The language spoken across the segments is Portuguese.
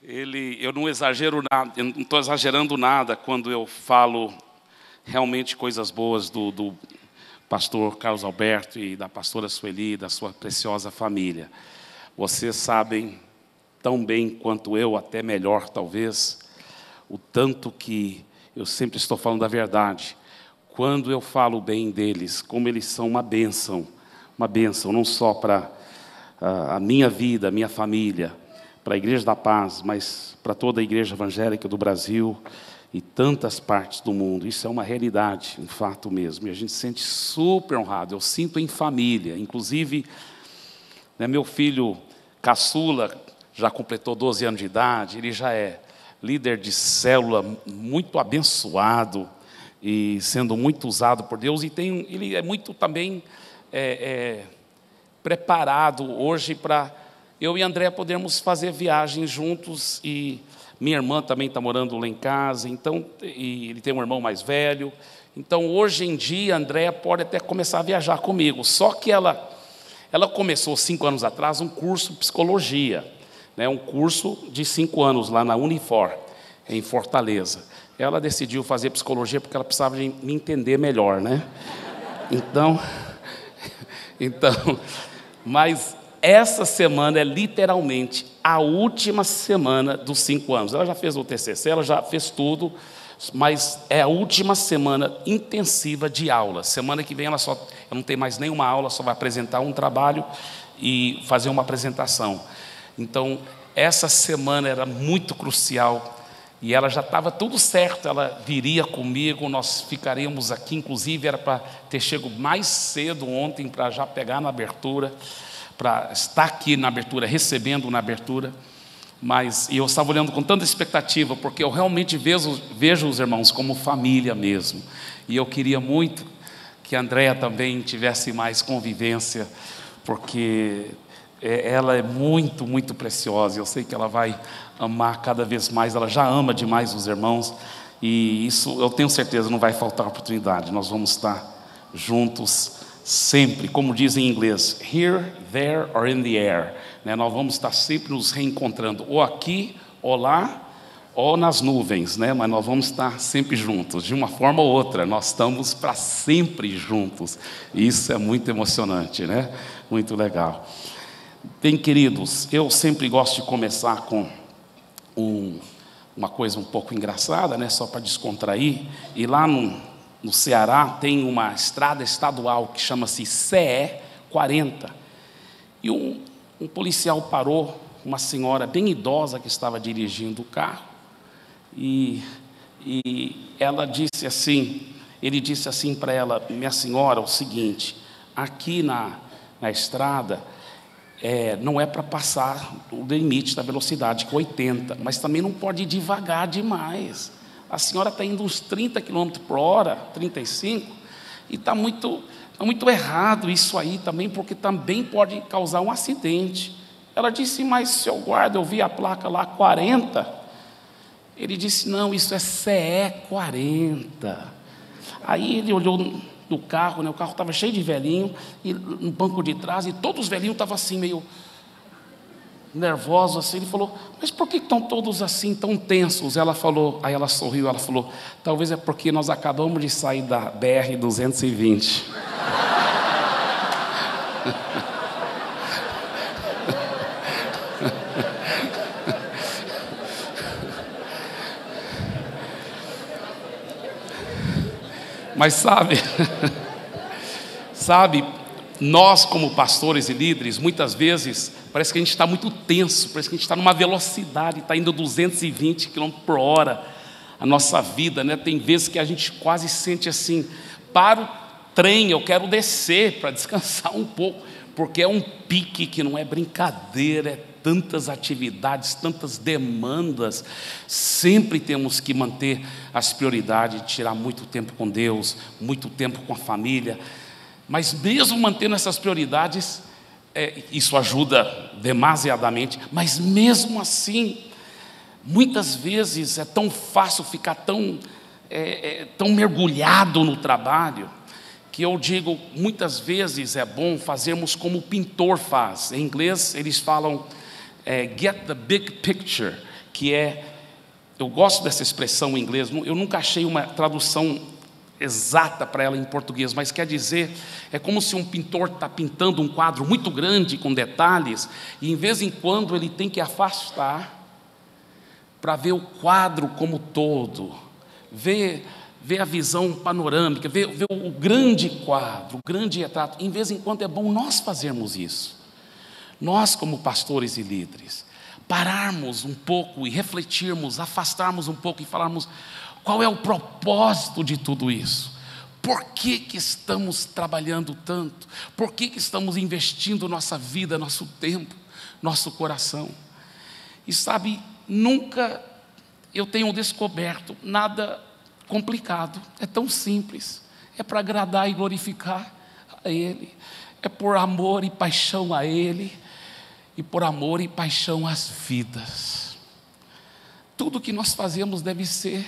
Eu não exagero nada, eu não estou exagerando nada quando eu falo realmente coisas boas do pastor Carlos Alberto e da pastora Sueli, da sua preciosa família. Vocês sabem tão bem quanto eu, até melhor talvez, o tanto que eu sempre estou falando a verdade. Quando eu falo bem deles, como eles são uma bênção não só para a minha vida, a minha família, para a Igreja da Paz, mas para toda a Igreja Evangélica do Brasil e tantas partes do mundo. Isso é uma realidade, um fato mesmo. E a gente se sente super honrado. Eu sinto em família. Inclusive, meu filho caçula já completou 12 anos de idade. Ele já é líder de célula, muito abençoado e sendo muito usado por Deus. E ele é muito também preparado hoje para eu e André podermos fazer viagens juntos, e minha irmã também está morando lá em casa, então, e ele tem um irmão mais velho. Então, hoje em dia, André pode até começar a viajar comigo, só que ela começou 5 anos atrás um curso de psicologia, um curso de 5 anos lá na Unifor, em Fortaleza. Ela decidiu fazer psicologia porque ela precisava de me entender melhor, Então, mas essa semana é literalmente a última semana dos 5 anos. Ela já fez o TCC, ela já fez tudo, mas é a última semana intensiva de aula. Semana que vem ela não tem mais nenhuma aula, só vai apresentar um trabalho e fazer uma apresentação. Então, essa semana era muito crucial e ela já estava tudo certo. Ela viria comigo, nós ficaríamos aqui, inclusive era para ter chego mais cedo ontem para já pegar na abertura, para estar aqui na abertura, recebendo na abertura. Mas eu estava olhando com tanta expectativa, porque eu realmente vejo os irmãos como família mesmo. E eu queria muito que a Andréa também tivesse mais convivência, porque ela é muito, muito preciosa. Eu sei que ela vai amar cada vez mais, ela já ama demais os irmãos, e isso eu tenho certeza não vai faltar oportunidade. Nós vamos estar juntos sempre, como dizem em inglês, here, there or in the air, Nós vamos estar sempre nos reencontrando, ou aqui, ou lá, ou nas nuvens, Mas nós vamos estar sempre juntos, de uma forma ou outra. Nós estamos para sempre juntos. E isso é muito emocionante, Muito legal. Bem, queridos, eu sempre gosto de começar com uma coisa um pouco engraçada, só para descontrair. E lá no Ceará tem uma estrada estadual que chama-se CE 40. E um policial parou uma senhora bem idosa que estava dirigindo o carro, e ele disse assim para ela: minha senhora, é o seguinte, aqui na estrada não é para passar o limite da velocidade, que é 80, mas também não pode ir devagar demais. A senhora está indo uns 30 km por hora, 35, e está muito errado isso aí também, porque também pode causar um acidente. Ela disse: mas, seu guarda, eu vi a placa lá, 40. Ele disse: não, isso é CE 40. Aí ele olhou no carro, o carro estava cheio de velhinho, e no banco de trás, e todos os velhinhos estavam assim, meio nervosos assim. Ele falou: mas por que estão todos assim, tão tensos? Aí ela sorriu, ela falou: talvez é porque nós acabamos de sair da BR-220. Mas sabe, nós como pastores e líderes, muitas vezes, parece que a gente está muito tenso, parece que a gente está numa velocidade, está indo 220 km por hora, a nossa vida, Tem vezes que a gente quase sente assim: para o trem, eu quero descer para descansar um pouco, porque é um pique que não é brincadeira, é tantas atividades, tantas demandas. Sempre temos que manter as prioridades, tirar muito tempo com Deus, muito tempo com a família. Mas mesmo mantendo essas prioridades, isso ajuda demasiadamente, mas mesmo assim, muitas vezes é tão fácil ficar tão mergulhado no trabalho, que eu digo, muitas vezes é bom fazermos como o pintor faz. Em inglês eles falam get the big picture, que eu gosto dessa expressão em inglês, eu nunca achei uma tradução exata para ela em português, mas quer dizer, é como se um pintor está pintando um quadro muito grande, com detalhes, e em vez em quando ele tem que afastar para ver o quadro como todo, ver a visão panorâmica, ver o grande quadro, o grande retrato. Em vez em quando é bom nós fazermos isso, nós como pastores e líderes, pararmos um pouco e refletirmos, afastarmos um pouco e falarmos: qual é o propósito de tudo isso? Por que estamos trabalhando tanto? Por que estamos investindo nossa vida, nosso tempo, nosso coração? E sabe, nunca eu tenho descoberto nada complicado, é tão simples, é para agradar e glorificar a Ele, é por amor e paixão a Ele, e por amor e paixão às vidas. Tudo que nós fazemos deve ser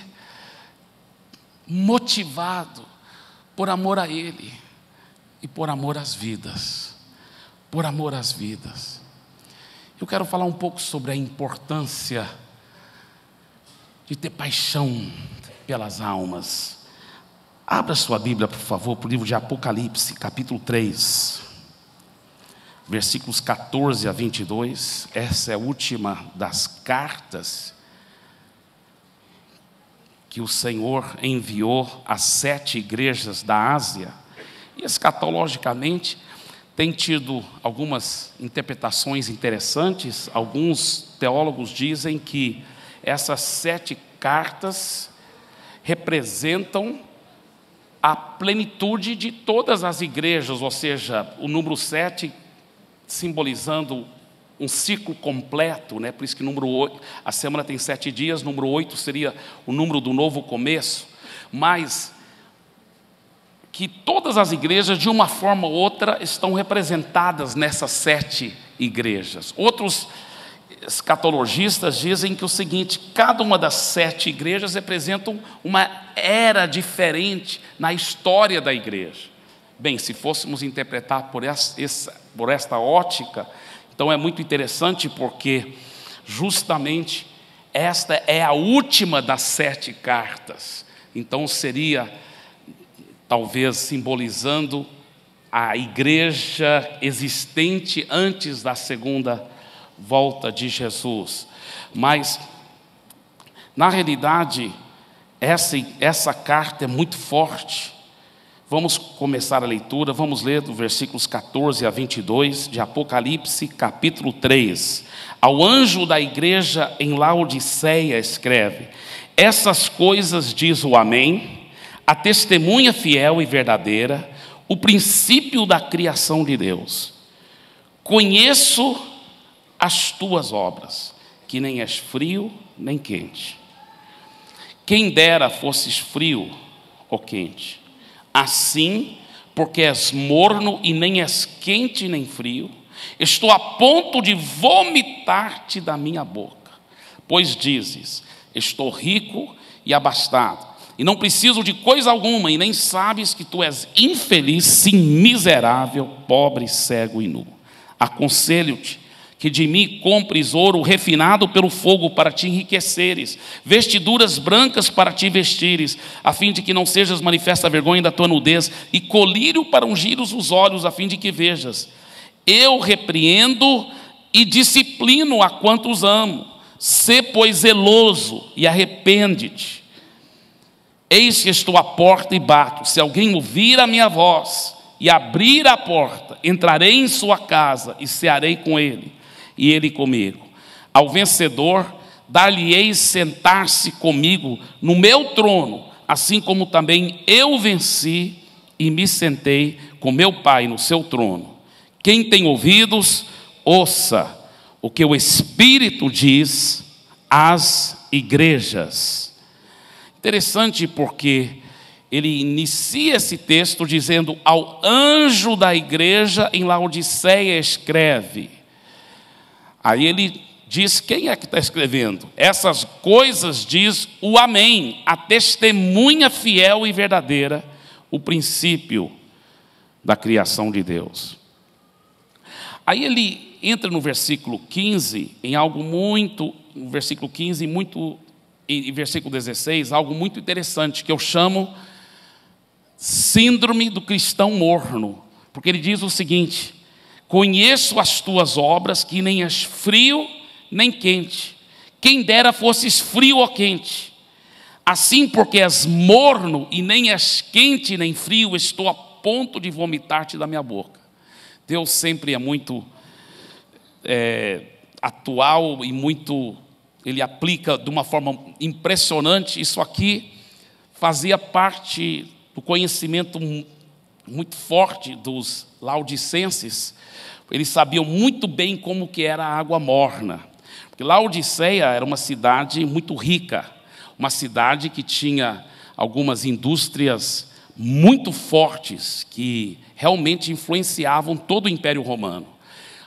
motivado por amor a Ele e por amor às vidas, por amor às vidas. Eu quero falar um pouco sobre a importância de ter paixão pelas almas. Abra sua Bíblia, por favor, para o livro de Apocalipse, capítulo 3, versículos 14 a 22. Essa é a última das cartas que o Senhor enviou às 7 igrejas da Ásia. E escatologicamente tem tido algumas interpretações interessantes. Alguns teólogos dizem que essas 7 cartas representam a plenitude de todas as igrejas, ou seja, o número 7 simbolizando um ciclo completo, né? Por isso que número 8, a semana tem 7 dias, número 8 seria o número do novo começo, mas que todas as igrejas, de uma forma ou outra, estão representadas nessas 7 igrejas. Outros escatologistas dizem que o seguinte: cada uma das 7 igrejas representam uma era diferente na história da igreja. Bem, se fôssemos interpretar por esta ótica, então é muito interessante, porque justamente esta é a última das 7 cartas. Então seria talvez simbolizando a igreja existente antes da segunda volta de Jesus. Mas na realidade essa carta é muito forte. Vamos começar a leitura, vamos ler do versículos 14 a 22 de Apocalipse, capítulo 3. Ao anjo da igreja em Laodiceia escreve: essas coisas diz o Amém, a testemunha fiel e verdadeira, o princípio da criação de Deus. Conheço as tuas obras, que nem és frio nem quente. Quem dera fosses frio ou quente. Assim, porque és morno e nem és quente nem frio, estou a ponto de vomitar-te da minha boca. Pois dizes: estou rico e abastado, e não preciso de coisa alguma, e nem sabes que tu és infeliz, sim, miserável, pobre, cego e nu. Aconselho-te que de mim compres ouro refinado pelo fogo para te enriqueceres, vestiduras brancas para te vestires, a fim de que não sejas manifesta a vergonha da tua nudez, e colírio para ungires os olhos, a fim de que vejas. Eu repreendo e disciplino a quantos amo. Sê, pois, zeloso e arrepende-te. Eis que estou à porta e bato. Se alguém ouvir a minha voz e abrir a porta, entrarei em sua casa e cearei com ele, e ele comigo. Ao vencedor, dar-lhe-ei sentar-se comigo no meu trono, assim como também eu venci e me sentei com meu Pai no seu trono. Quem tem ouvidos, ouça o que o Espírito diz às igrejas. Interessante, porque ele inicia esse texto dizendo: ao anjo da igreja em Laodiceia escreve. Aí ele diz quem é que está escrevendo. Essas coisas diz o Amém, a testemunha fiel e verdadeira, o princípio da criação de Deus. Aí entra no versículo 15, em algo muito, no versículo 15 e versículo 16, algo muito interessante, que eu chamo síndrome do cristão morno, porque ele diz o seguinte: conheço as tuas obras, que nem és frio nem quente, quem dera fosses frio ou quente. Assim, porque és morno e nem és quente nem frio, estou a ponto de vomitar-te da minha boca. Deus sempre é muito atual e muito, ele aplica de uma forma impressionante. Isso aqui fazia parte do conhecimento muito forte dos laodicenses. Eles sabiam muito bem como que era a água morna, porque Laodiceia era uma cidade muito rica, uma cidade que tinha algumas indústrias muito fortes, que realmente influenciavam todo o Império Romano.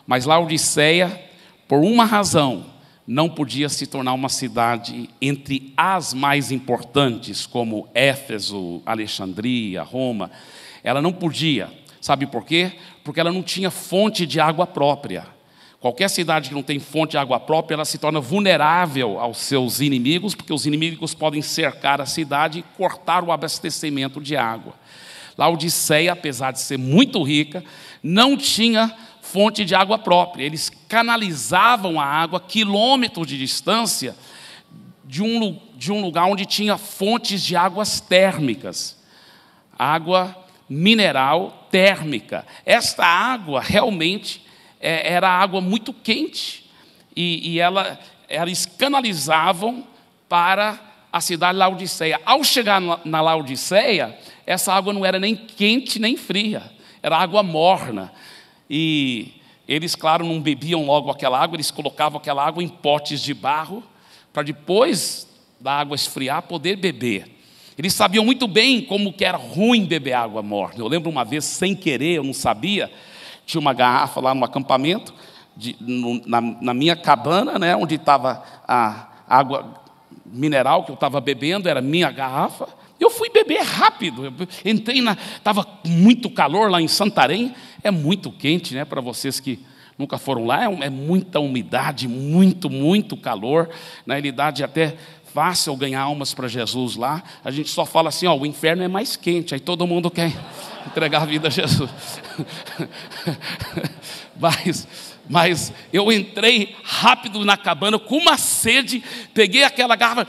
Mas Laodiceia, por uma razão, não podia se tornar uma cidade entre as mais importantes, como Éfeso, Alexandria, Roma. Ela não podia. Sabe por quê? Porque ela não tinha fonte de água própria. Qualquer cidade que não tem fonte de água própria, ela se torna vulnerável aos seus inimigos, porque os inimigos podem cercar a cidade e cortar o abastecimento de água. Laodiceia, apesar de ser muito rica, não tinha fonte de água própria. Eles canalizavam a água quilômetros de distância de um lugar onde tinha fontes de águas térmicas, água mineral térmica. Esta água realmente era água muito quente, e eles canalizavam para a cidade de Laodiceia. Ao chegar na Laodiceia, essa água não era nem quente nem fria, era água morna. E eles, claro, não bebiam logo aquela água, eles colocavam aquela água em potes de barro, para depois da água esfriar, poder beber. Eles sabiam muito bem como que era ruim beber água morna. Eu lembro uma vez, sem querer, eu não sabia, tinha uma garrafa lá no acampamento, na minha cabana, né, onde estava a água mineral que eu estava bebendo, era minha garrafa. Eu fui beber rápido, estava muito calor lá em Santarém, é muito quente, né, para vocês que nunca foram lá, é muita umidade, muito calor. Na realidade, até fácil ganhar almas para Jesus lá. A gente só fala assim, o inferno é mais quente, aí todo mundo quer entregar a vida a Jesus. Mas eu entrei rápido na cabana, com uma sede, peguei aquela garrafa,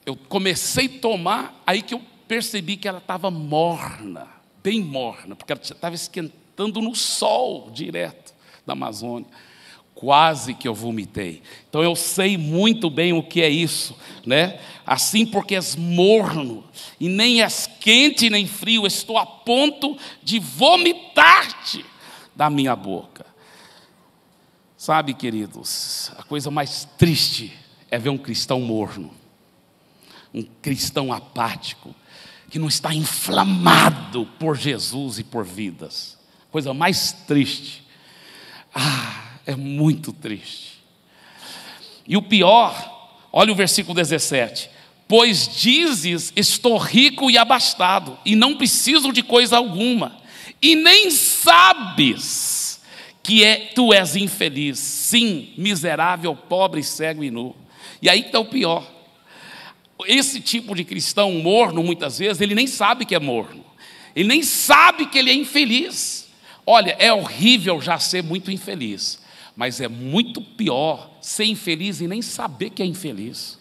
eu comecei a tomar, aí que eu percebi que ela estava morna, bem morna, porque ela estava esquentando no sol direto da Amazônia. Quase que eu vomitei. Então eu sei muito bem o que é isso, né? Assim, porque és morno, e nem és quente nem frio, estou a ponto de vomitar-te da minha boca. Sabe, queridos, a coisa mais triste é ver um cristão morno, um cristão apático, que não está inflamado por Jesus e por vidas. Coisa mais triste. É muito triste. E o pior, olha o versículo 17. Pois dizes, estou rico e abastado, e não preciso de coisa alguma, e nem sabes que tu és infeliz, sim, miserável, pobre, cego e nu. E aí está o pior. Esse tipo de cristão morno, muitas vezes, ele nem sabe que é morno, ele nem sabe que ele é infeliz. Olha, é horrível já ser muito infeliz, mas é muito pior ser infeliz e nem saber que é infeliz,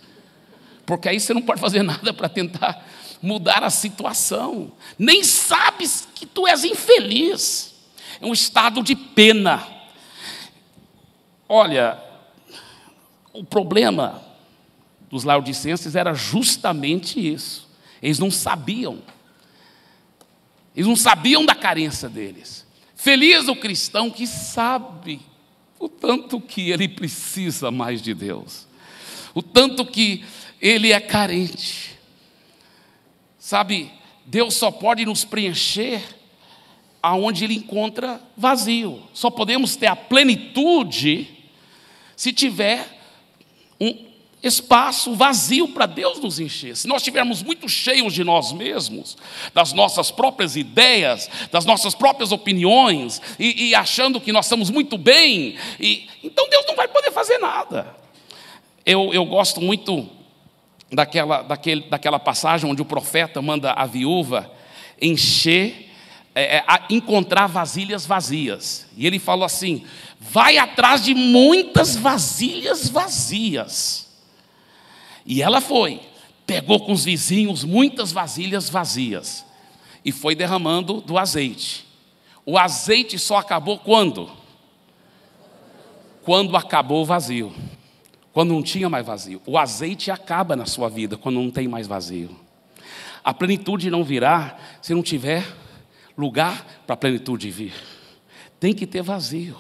porque aí você não pode fazer nada para tentar mudar a situação, nem sabes que tu és infeliz, é um estado de pena. Olha, o problema dos laodicenses era justamente isso, eles não sabiam da carência deles. Feliz o cristão que sabe o tanto que ele precisa mais de Deus, o tanto que ele é carente. Sabe, Deus só pode nos preencher aonde Ele encontra vazio. Só podemos ter a plenitude se tiver espaço vazio para Deus nos encher. Se nós estivermos muito cheios de nós mesmos, das nossas próprias ideias, das nossas próprias opiniões, e achando que nós estamos muito bem, então Deus não vai poder fazer nada. Eu gosto muito daquela passagem onde o profeta manda a viúva encontrar vasilhas vazias. E ele falou assim: vai atrás de muitas vasilhas vazias. E ela foi, pegou com os vizinhos muitas vasilhas vazias e foi derramando do azeite. O azeite só acabou quando? Quando acabou o vazio. Quando não tinha mais vazio. O azeite acaba na sua vida quando não tem mais vazio. A plenitude não virá se não tiver lugar para a plenitude vir. Tem que ter vazio.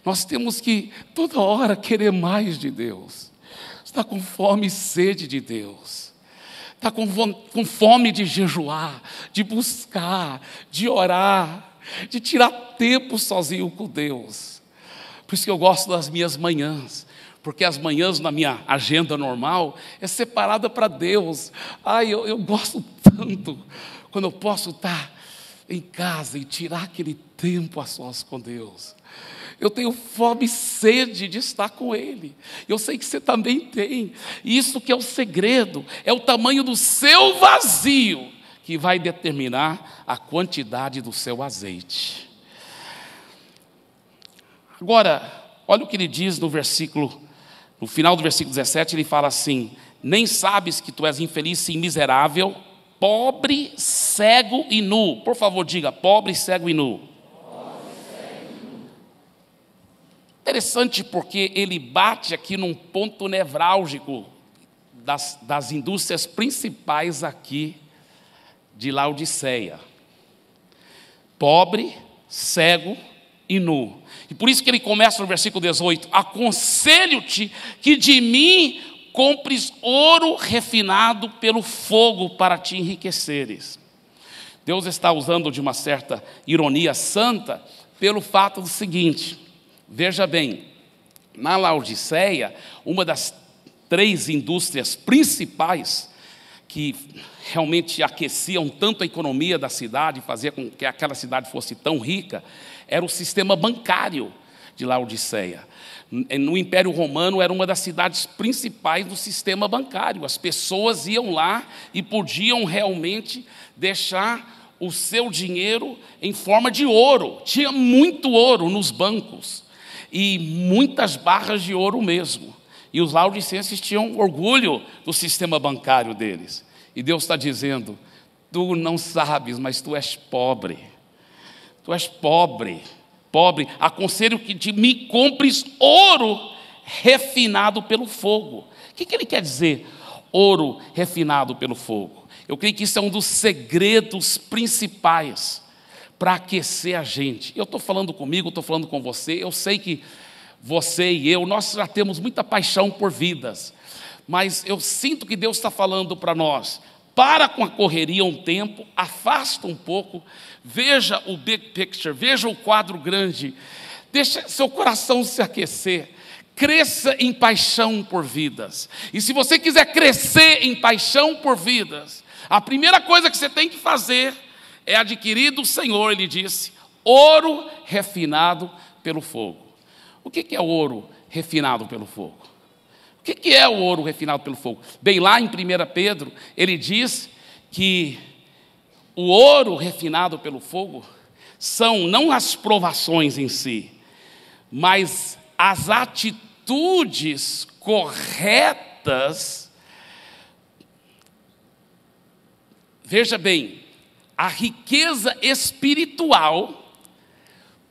Nós temos que toda hora querer mais de Deus. Está com fome e sede de Deus. Está com fome de jejuar, de buscar, de orar, de tirar tempo sozinho com Deus. Por isso que eu gosto das minhas manhãs. Porque as manhãs na minha agenda normal é separada para Deus. Eu gosto tanto quando eu posso estar em casa e tirar aquele tempo a sós com Deus. Eu tenho fome e sede de estar com Ele. Eu sei que você também tem. Isso que é o segredo, é o tamanho do seu vazio que vai determinar a quantidade do seu azeite. Agora, olha o que ele diz no final do versículo 17, ele fala assim: nem sabes que tu és infeliz e miserável, pobre, cego e nu. Por favor, diga: pobre, cego e nu. Interessante, porque ele bate aqui num ponto nevrálgico das indústrias principais aqui de Laodiceia: pobre, cego e nu. E por isso que ele começa no versículo 18: aconselho-te que de mim compres ouro refinado pelo fogo para te enriqueceres. Deus está usando de uma certa ironia santa pelo fato do seguinte: veja bem, na Laodiceia, uma das 3 indústrias principais que realmente aqueciam tanto a economia da cidade, fazia com que aquela cidade fosse tão rica, era o sistema bancário de Laodiceia. No Império Romano era uma das cidades principais do sistema bancário. As pessoas iam lá e podiam realmente deixar o seu dinheiro em forma de ouro. Tinha muito ouro nos bancos e muitas barras de ouro mesmo. E os laodicenses tinham orgulho do sistema bancário deles. E Deus está dizendo: tu não sabes, mas tu és pobre. Tu és pobre, pobre. Aconselho que de me compres ouro refinado pelo fogo. O que ele quer dizer, ouro refinado pelo fogo? Eu creio que isso é um dos segredos principais para aquecer a gente. Eu estou falando comigo, estou falando com você. Eu sei que você e eu, nós já temos muita paixão por vidas. Mas eu sinto que Deus está falando para nós: para com a correria um tempo, afasta um pouco, veja o big picture, veja o quadro grande, deixa seu coração se aquecer, cresça em paixão por vidas. E se você quiser crescer em paixão por vidas, a primeira coisa que você tem que fazer é adquirir do Senhor, ele disse, ouro refinado pelo fogo. O que é ouro refinado pelo fogo? O que é o ouro refinado pelo fogo? Bem, lá em 1 Pedro, ele diz que o ouro refinado pelo fogo são não as provações em si, mas as atitudes corretas. Veja bem, a riqueza espiritual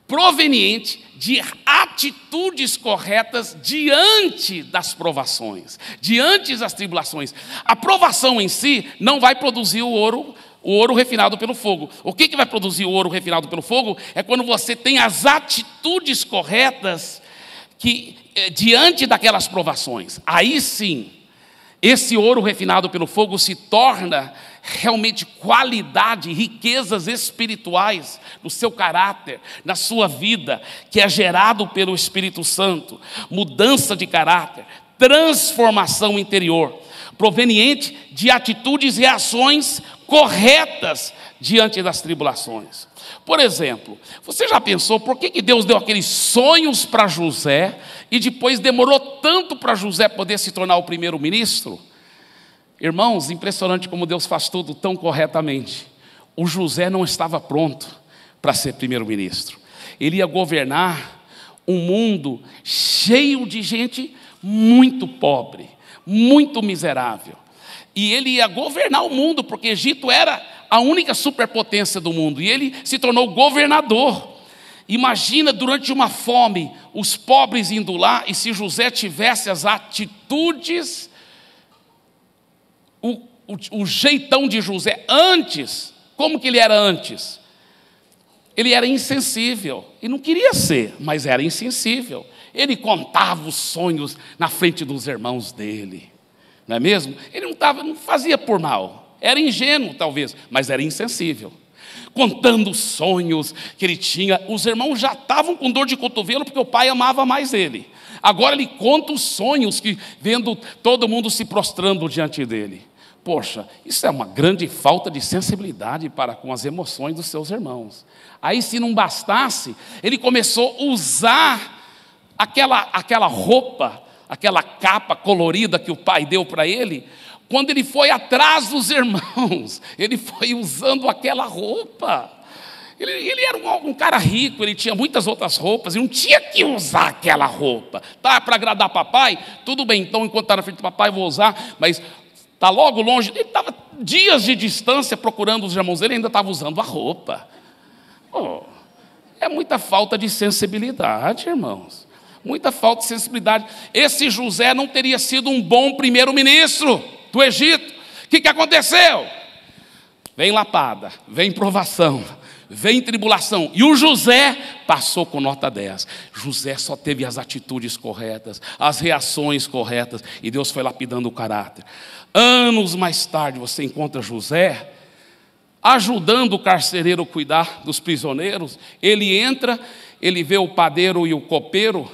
proveniente de atitudes corretas diante das provações, diante das tribulações. A provação em si não vai produzir o ouro refinado pelo fogo. O que vai produzir o ouro refinado pelo fogo? É quando você tem as atitudes corretas diante daquelas provações. Aí sim, esse ouro refinado pelo fogo se torna realmente qualidade, riquezas espirituais no seu caráter, na sua vida, que é gerado pelo Espírito Santo, mudança de caráter, transformação interior, proveniente de atitudes e ações corretas diante das tribulações. Por exemplo, você já pensou por que Deus deu aqueles sonhos para José e depois demorou tanto para José poder se tornar o primeiro-ministro? Irmãos, impressionante como Deus faz tudo tão corretamente. O José não estava pronto para ser primeiro-ministro. Ele ia governar um mundo cheio de gente muito pobre, muito miserável. E ele ia governar o mundo, porque Egito era a única superpotência do mundo. E ele se tornou governador. Imagina, durante uma fome, os pobres indo lá, e se José tivesse as atitudes, o jeitão de José antes, como que ele era antes? Ele era insensível, e não queria ser, mas era insensível. Ele contava os sonhos na frente dos irmãos dele, não é mesmo? Ele não fazia por mal, era ingênuo talvez, mas era insensível. Contando os sonhos que ele tinha, os irmãos já estavam com dor de cotovelo, porque o pai amava mais ele. Agora ele conta os sonhos, vendo todo mundo se prostrando diante dele. Poxa, isso é uma grande falta de sensibilidade para com as emoções dos seus irmãos. Aí, se não bastasse, ele começou a usar aquela roupa, aquela capa colorida que o pai deu para ele. Quando ele foi atrás dos irmãos, ele foi usando aquela roupa. Ele era um cara rico, ele tinha muitas outras roupas, e não tinha que usar aquela roupa. Tá, para agradar papai? Tudo bem, então enquanto está na frente do papai eu vou usar, mas está logo longe. Ele estava dias de distância procurando os irmãos dele, ainda estava usando a roupa. É muita falta de sensibilidade, irmãos. Muita falta de sensibilidade. Esse José não teria sido um bom primeiro-ministro do Egito. O que aconteceu? Vem lapada, vem provação, vem tribulação. E o José passou com nota 10. José só teve as atitudes corretas, as reações corretas, e Deus foi lapidando o caráter. Anos mais tarde você encontra José ajudando o carcereiro a cuidar dos prisioneiros. Ele entra, ele vê o padeiro e o copeiro,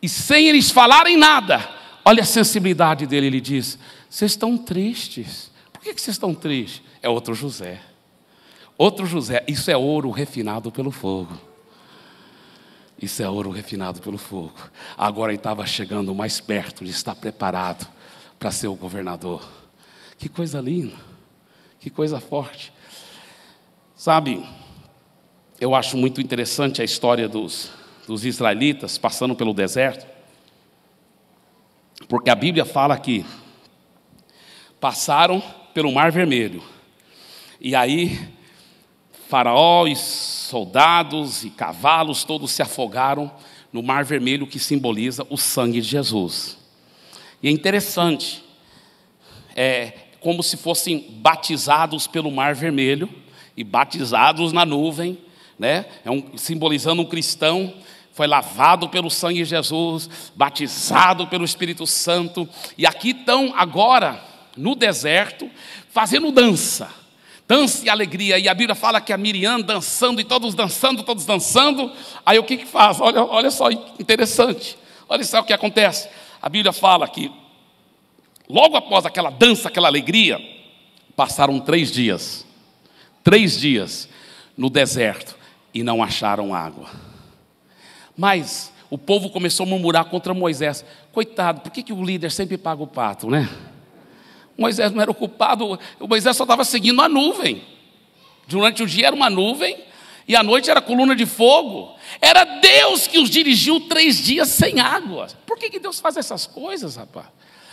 e sem eles falarem nada, olha a sensibilidade dele, ele diz: vocês estão tristes. Por que vocês estão tristes? É outro José. Outro José. Isso é ouro refinado pelo fogo. Isso é ouro refinado pelo fogo. Agora ele estava chegando mais perto de estar preparado para ser o governador. Que coisa linda. Que coisa forte. Sabe, eu acho muito interessante a história dos israelitas passando pelo deserto. Porque a Bíblia fala que passaram pelo Mar Vermelho. E aí, Faraó e soldados e cavalos todos se afogaram no Mar Vermelho, que simboliza o sangue de Jesus. E é interessante, é como se fossem batizados pelo Mar Vermelho e batizados na nuvem, né? Simbolizando um cristão. Foi lavado pelo sangue de Jesus, batizado pelo Espírito Santo, e aqui estão agora no deserto, fazendo dança e alegria. E a Bíblia fala que a Miriam dançando, e todos dançando. Aí o que faz? Olha só, interessante. Olha só o que acontece. A Bíblia fala que logo após aquela dança, aquela alegria, passaram 3 dias. 3 dias no deserto e não acharam água. Mas o povo começou a murmurar contra Moisés. Coitado, por que o líder sempre paga o pato, né? Moisés não era o culpado, Moisés só estava seguindo a nuvem. Durante o dia era uma nuvem, e à noite era coluna de fogo. Era Deus que os dirigiu 3 dias sem água. Por que Deus faz essas coisas, rapaz?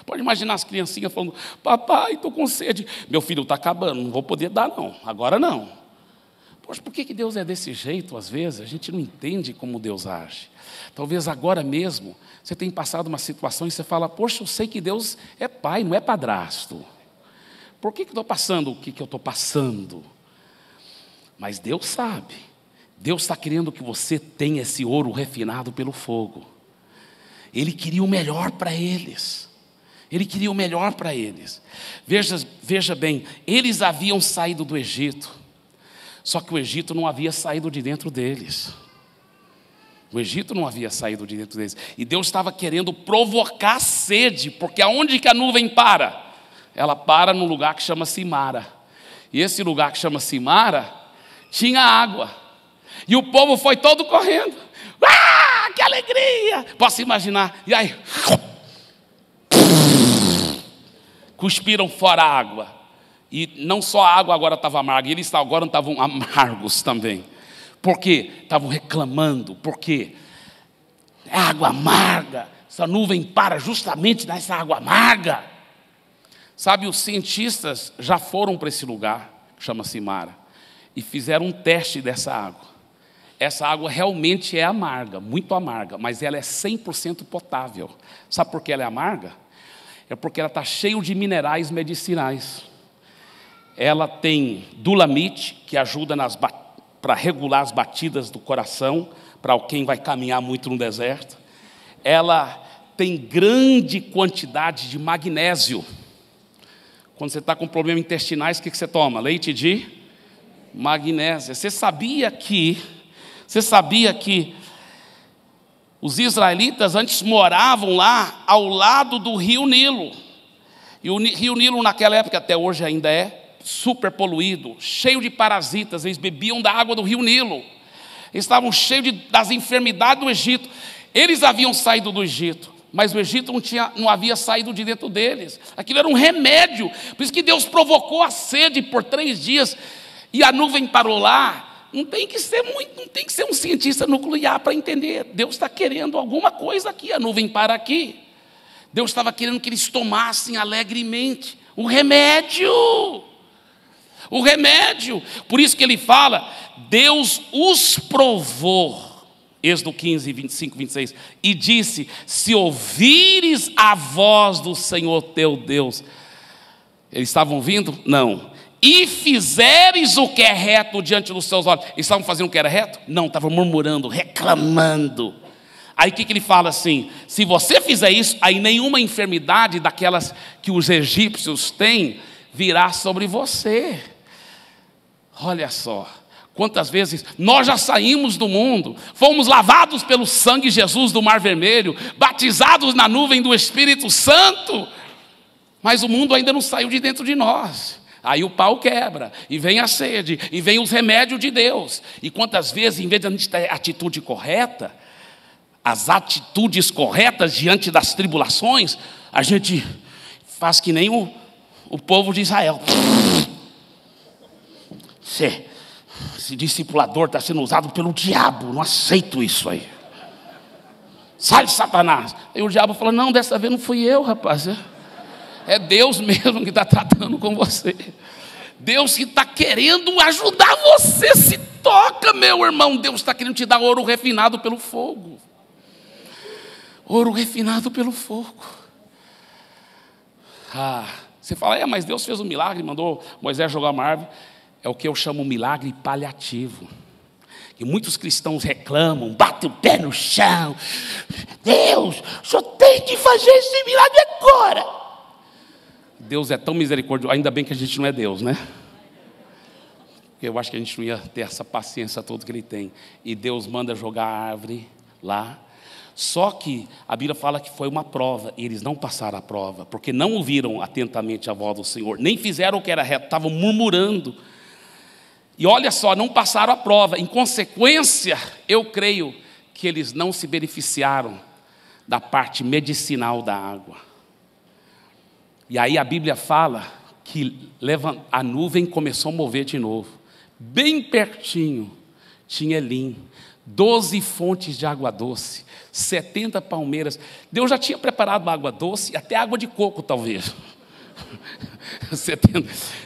Pode imaginar as criancinhas falando: papai, estou com sede. Meu filho está acabando, não vou poder dar não, agora não. Poxa, por que Deus é desse jeito às vezes? A gente não entende como Deus age. Talvez agora mesmo você tenha passado uma situação e você fala: poxa, eu sei que Deus é pai, não é padrasto. Por que estou passando o que eu estou passando? Mas Deus sabe. Deus está querendo que você tenha esse ouro refinado pelo fogo. Ele queria o melhor para eles. Ele queria o melhor para eles. Veja bem, eles haviam saído do Egito. Só que o Egito não havia saído de dentro deles. O Egito não havia saído de dentro deles. E Deus estava querendo provocar sede, porque aonde que a nuvem para? Ela para num lugar que chama-se Mara. E esse lugar que chama-se Mara tinha água. E o povo foi todo correndo. Ah, que alegria! Posso imaginar. E aí, cuspiram fora a água. E não só a água agora estava amarga, eles agora estavam amargos também. Por quê? Estavam reclamando. Por quê? É água amarga. Essa nuvem para justamente nessa água amarga. Sabe, os cientistas já foram para esse lugar, que chama-se Mara, e fizeram um teste dessa água. Essa água realmente é amarga, muito amarga, mas ela é 100% potável. Sabe por que ela é amarga? É porque ela está cheia de minerais medicinais. Ela tem dulamite, que ajuda para regular as batidas do coração, para quem vai caminhar muito no deserto. Ela tem grande quantidade de magnésio. Quando você está com problemas intestinais, o que você toma? Leite de magnésio. Você sabia que os israelitas antes moravam lá ao lado do rio Nilo. E o rio Nilo naquela época, até hoje ainda é super poluído, cheio de parasitas. Eles bebiam da água do rio Nilo. Eles estavam cheios das enfermidades do Egito. Eles haviam saído do Egito, mas o Egito não havia saído de dentro deles. Aquilo era um remédio. Por isso que Deus provocou a sede por 3 dias. E a nuvem parou lá. Não tem que ser um cientista nuclear para entender. Deus está querendo alguma coisa aqui. A nuvem para aqui. Deus estava querendo que eles tomassem alegremente o remédio. O remédio. Por isso que ele fala, Deus os provou. Êxodo 15, 25, 26. E disse, se ouvires a voz do Senhor teu Deus. Eles estavam ouvindo? Não. E fizeres o que é reto diante dos seus olhos. Eles estavam fazendo o que era reto? Não, estavam murmurando, reclamando. Aí o que ele fala assim? Se você fizer isso, aí nenhuma enfermidade daquelas que os egípcios têm virá sobre você. Olha só. Quantas vezes nós já saímos do mundo, fomos lavados pelo sangue de Jesus do Mar Vermelho, batizados na nuvem do Espírito Santo, mas o mundo ainda não saiu de dentro de nós. Aí o pau quebra, e vem a sede, e vem os remédios de Deus. E quantas vezes, em vez de a gente ter a atitude correta, as atitudes corretas diante das tribulações, a gente faz que nem o povo de Israel. Esse discipulador está sendo usado pelo diabo, não aceito isso aí. Sai, Satanás. Aí o diabo fala, não, dessa vez não fui eu, rapaz. É Deus mesmo que está tratando com você. Deus que está querendo ajudar você. Se toca, meu irmão. Deus está querendo te dar ouro refinado pelo fogo. Ouro refinado pelo fogo. Você fala, mas Deus fez um milagre, mandou Moisés jogar uma árvore. É o que eu chamo de milagre paliativo. E muitos cristãos reclamam, batem o pé no chão. Deus, só tem que fazer esse milagre agora. Deus é tão misericordioso, ainda bem que a gente não é Deus, né? Porque eu acho que a gente não ia ter essa paciência toda que Ele tem. E Deus manda jogar a árvore lá. Só que a Bíblia fala que foi uma prova, e eles não passaram a prova, porque não ouviram atentamente a voz do Senhor, nem fizeram o que era reto, estavam murmurando. E olha só, não passaram a prova. Em consequência, eu creio que eles não se beneficiaram da parte medicinal da água. E aí a Bíblia fala que a nuvem começou a mover de novo. Bem pertinho tinha Elim, 12 fontes de água doce, 70 palmeiras. Deus já tinha preparado água doce, até água de coco talvez.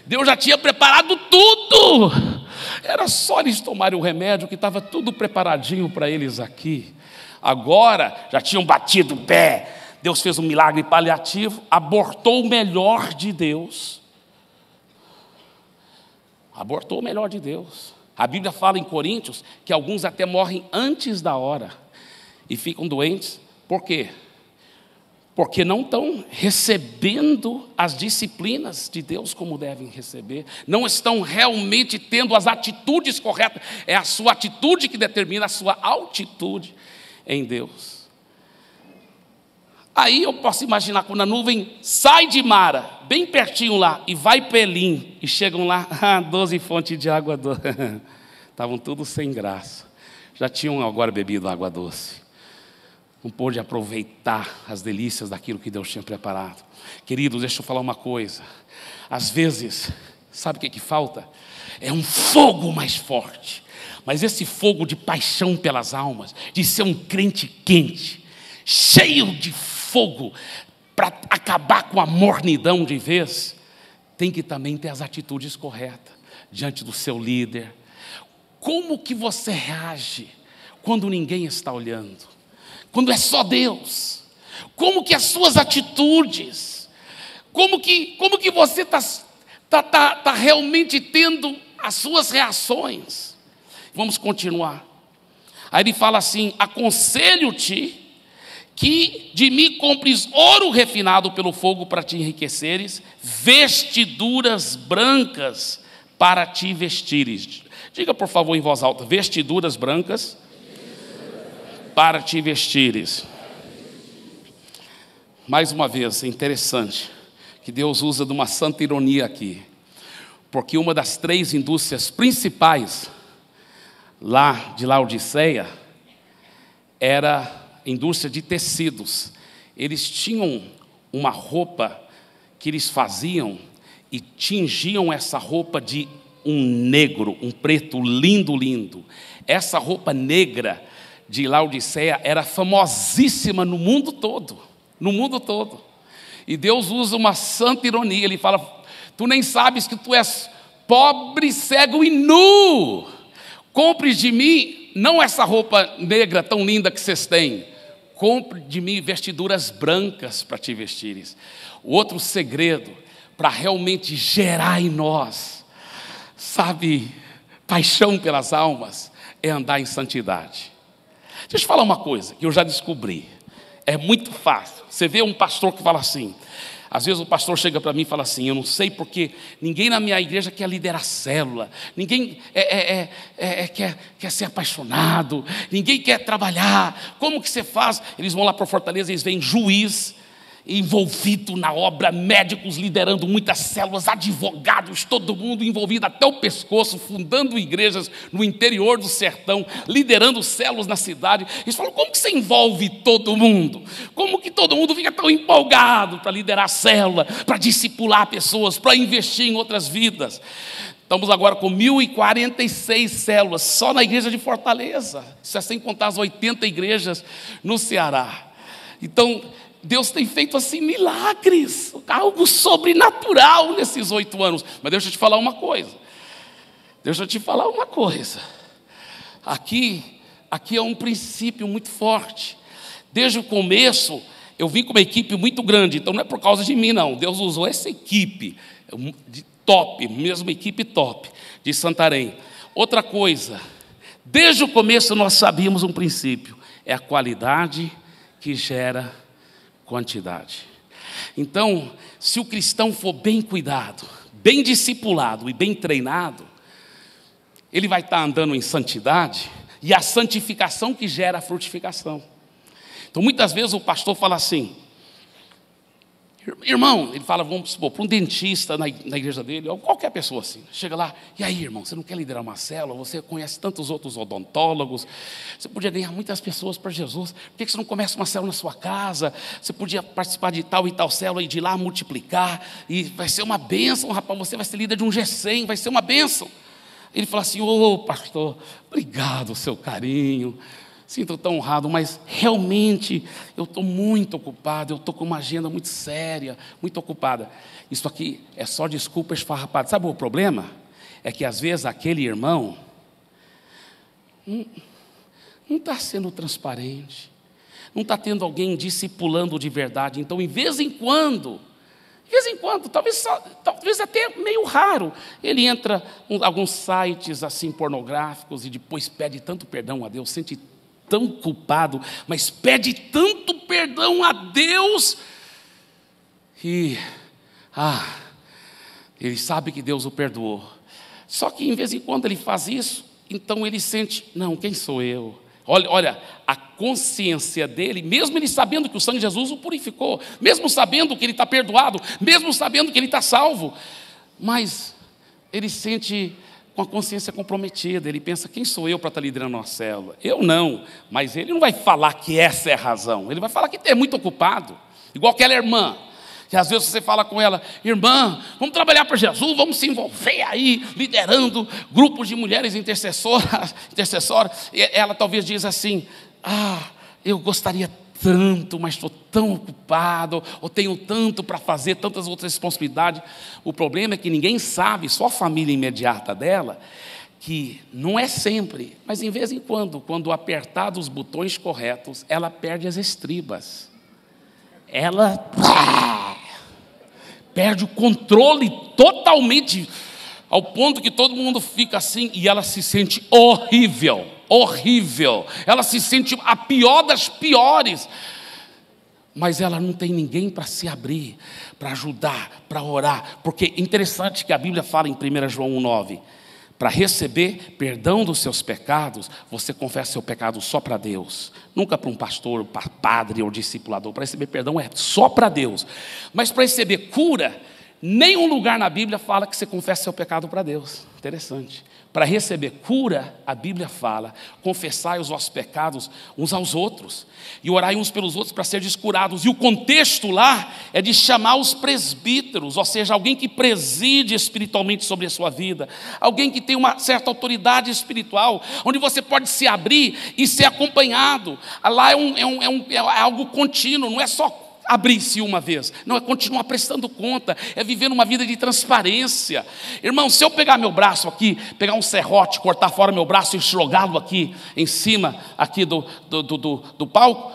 Deus já tinha preparado tudo. Era só eles tomarem o remédio, que estava tudo preparadinho para eles aqui. Agora já tinham batido o pé. Deus fez um milagre paliativo, abortou o melhor de Deus. Abortou o melhor de Deus. A Bíblia fala em Coríntios que alguns até morrem antes da hora e ficam doentes. Por quê? porque não estão recebendo as disciplinas de Deus como devem receber, não estão realmente tendo as atitudes corretas. É a sua atitude que determina a sua altitude em Deus. Aí eu posso imaginar quando a nuvem sai de Mara, bem pertinho lá, e vai para Elim, e chegam lá, 12 fontes de água doce. Estavam tudo sem graça, já tinham agora bebido água doce. Não pôde aproveitar as delícias daquilo que Deus tinha preparado. Queridos, deixa eu falar uma coisa. Às vezes, sabe o que falta? É um fogo mais forte. Mas esse fogo de paixão pelas almas, de ser um crente quente, cheio de fogo, para acabar com a mornidão de vez, tem que também ter as atitudes corretas diante do seu líder. Como que você reage quando ninguém está olhando? Quando é só Deus? Como que as suas atitudes? Como que você está realmente tendo as suas reações? Vamos continuar. Aí ele fala assim: aconselho-te que de mim compres ouro refinado pelo fogo para te enriqueceres, vestiduras brancas para te vestires. Diga por favor em voz alta: vestiduras brancas para te vestires. Mais uma vez, é interessante que Deus usa de uma santa ironia aqui, porque uma das 3 indústrias principais lá de Laodiceia era a indústria de tecidos. Eles tinham uma roupa que eles faziam e tingiam essa roupa de um negro, um preto lindo, lindo. Essa roupa negra de Laodiceia era famosíssima no mundo todo, no mundo todo. E Deus usa uma santa ironia, ele fala: tu nem sabes que tu és pobre, cego e nu, compre de mim, não essa roupa negra tão linda que vocês têm, compre de mim vestiduras brancas para te vestires. O outro segredo para realmente gerar em nós, sabe, paixão pelas almas, é andar em santidade. Deixa eu falar uma coisa que eu já descobri. É muito fácil. Você vê um pastor que fala assim. Às vezes o pastor chega para mim e fala assim: eu não sei porque ninguém na minha igreja quer liderar célula. Ninguém quer ser apaixonado. Ninguém quer trabalhar. Como que você faz? Eles vão lá para a Fortaleza, eles veem juiz envolvido na obra, médicos liderando muitas células, advogados, todo mundo envolvido até o pescoço, fundando igrejas no interior do sertão, liderando células na cidade. Eles falam: como que você envolve todo mundo? Como que todo mundo fica tão empolgado para liderar célula, para discipular pessoas, para investir em outras vidas? Estamos agora com 1.046 células, só na igreja de Fortaleza. Isso é sem contar as 80 igrejas no Ceará. Então, Deus tem feito assim milagres, algo sobrenatural nesses 8 anos. Mas deixa eu te falar uma coisa. Aqui é um princípio muito forte. Desde o começo, eu vim com uma equipe muito grande. Então não é por causa de mim, não. Deus usou essa equipe de top, mesmo equipe top, de Santarém. Outra coisa, desde o começo nós sabíamos um princípio: é a qualidade que gera quantidade. Então, se o cristão for bem cuidado, bem discipulado e bem treinado, ele vai estar andando em santidade, e a santificação que gera a frutificação. Então, muitas vezes o pastor fala assim: irmão, ele fala, vamos supor, para um dentista na igreja dele, ou qualquer pessoa assim, chega lá: e aí, irmão, você não quer liderar uma célula? Você conhece tantos outros odontólogos, você podia ganhar muitas pessoas para Jesus, por que você não começa uma célula na sua casa? Você podia participar de tal e tal célula e de lá multiplicar, e vai ser uma bênção, rapaz, você vai ser líder de um G100, vai ser uma bênção. Ele fala assim: ô pastor, obrigado, seu carinho, sinto tão honrado, mas realmente eu estou muito ocupado, eu estou com uma agenda muito séria, muito ocupada. Isso aqui é só desculpa esfarrapada. Sabe o problema? É que às vezes aquele irmão não está sendo transparente, não está tendo alguém discipulando de verdade. Então, de vez em quando, talvez até meio raro, ele entra em alguns sites assim pornográficos e depois pede tanto perdão a Deus, sente tão culpado, mas pede tanto perdão a Deus, e ele sabe que Deus o perdoou. Só que em vez em quando ele faz isso, então ele sente, não, quem sou eu? Olha, a consciência dele, mesmo ele sabendo que o sangue de Jesus o purificou, mesmo sabendo que ele está perdoado, mesmo sabendo que ele está salvo, mas ele sente com a consciência comprometida. Ele pensa, quem sou eu para estar liderando uma célula? Eu não, mas ele não vai falar que essa é a razão, ele vai falar que é muito ocupado, igual aquela irmã, que às vezes você fala com ela, irmã, vamos trabalhar para Jesus, vamos se envolver aí, liderando grupos de mulheres intercessoras, e ela talvez diz assim, eu gostaria tanto, mas estou tão ocupado, ou tenho tanto para fazer, tantas outras responsabilidades. O problema é que ninguém sabe, só a família imediata dela, que não é sempre, mas em vez em quando apertar os botões corretos, ela perde as estribas. Ela perde o controle totalmente, ao ponto que todo mundo fica assim, e ela se sente horrível, ela se sente a pior das piores, mas ela não tem ninguém para se abrir, para ajudar, para orar, porque é interessante que a Bíblia fala em 1 João 1,9, para receber perdão dos seus pecados, você confessa seu pecado só para Deus, nunca para um pastor, para padre ou discipulador. Para receber perdão é só para Deus, mas para receber cura, nenhum lugar na Bíblia fala que você confessa seu pecado para Deus. Interessante. Para receber cura, a Bíblia fala, confessai os vossos pecados uns aos outros, e orai uns pelos outros para serem curados. E o contexto lá é de chamar os presbíteros, ou seja, alguém que preside espiritualmente sobre a sua vida, alguém que tem uma certa autoridade espiritual, onde você pode se abrir e ser acompanhado. Lá é algo contínuo, não é só abrir-se uma vez, não, é continuar prestando conta, é viver uma vida de transparência. Irmão, se eu pegar meu braço aqui, pegar um serrote, cortar fora meu braço e jogá-lo aqui em cima aqui do palco,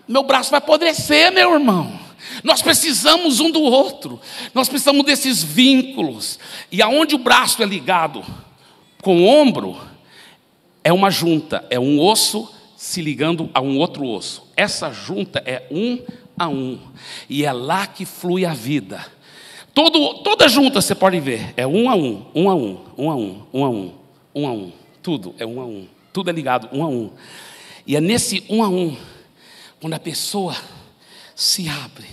meu braço vai apodrecer, meu irmão. Nós precisamos um do outro, nós precisamos desses vínculos, e aonde o braço é ligado com o ombro, é uma junta, é um osso se ligando a um outro osso. Essa junta é um a um, e é lá que flui a vida. Toda junta você pode ver, é um a um, um a um, um a um, um a um, um a um, tudo é um a um, tudo é ligado um a um. E é nesse um a um, quando a pessoa se abre,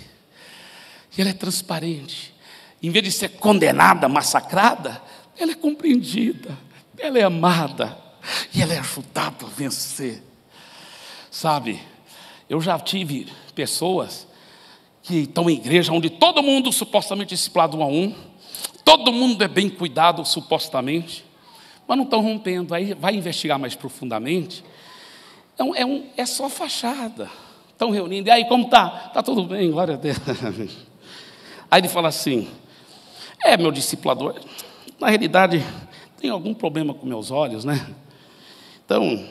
e ela é transparente, em vez de ser condenada, massacrada, ela é compreendida, ela é amada, e ela é ajudada a vencer. Sabe, eu já tive pessoas que estão em igreja onde todo mundo supostamente é discipulado um a um, todo mundo é bem cuidado supostamente, mas não estão rompendo. Aí vai investigar mais profundamente, então é só fachada. Estão reunindo, e aí como está? Está tudo bem, glória a Deus. Aí ele fala assim, meu discipulador, na realidade tem algum problema com meus olhos, né? Então,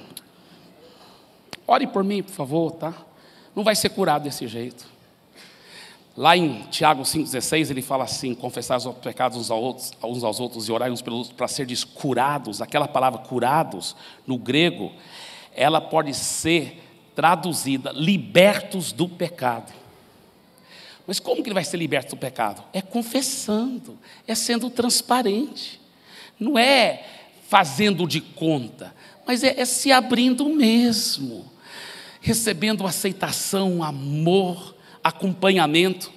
ore por mim, por favor, tá? Não vai ser curado desse jeito. Lá em Tiago 5,16, ele fala assim, confessar os pecados uns aos outros e orar uns pelos outros para serem curados. Aquela palavra curados, no grego, ela pode ser traduzida, libertos do pecado. Mas como que ele vai ser liberto do pecado? É confessando, é sendo transparente. Não é fazendo de conta, mas é se abrindo mesmo, recebendo aceitação, amor, acompanhamento.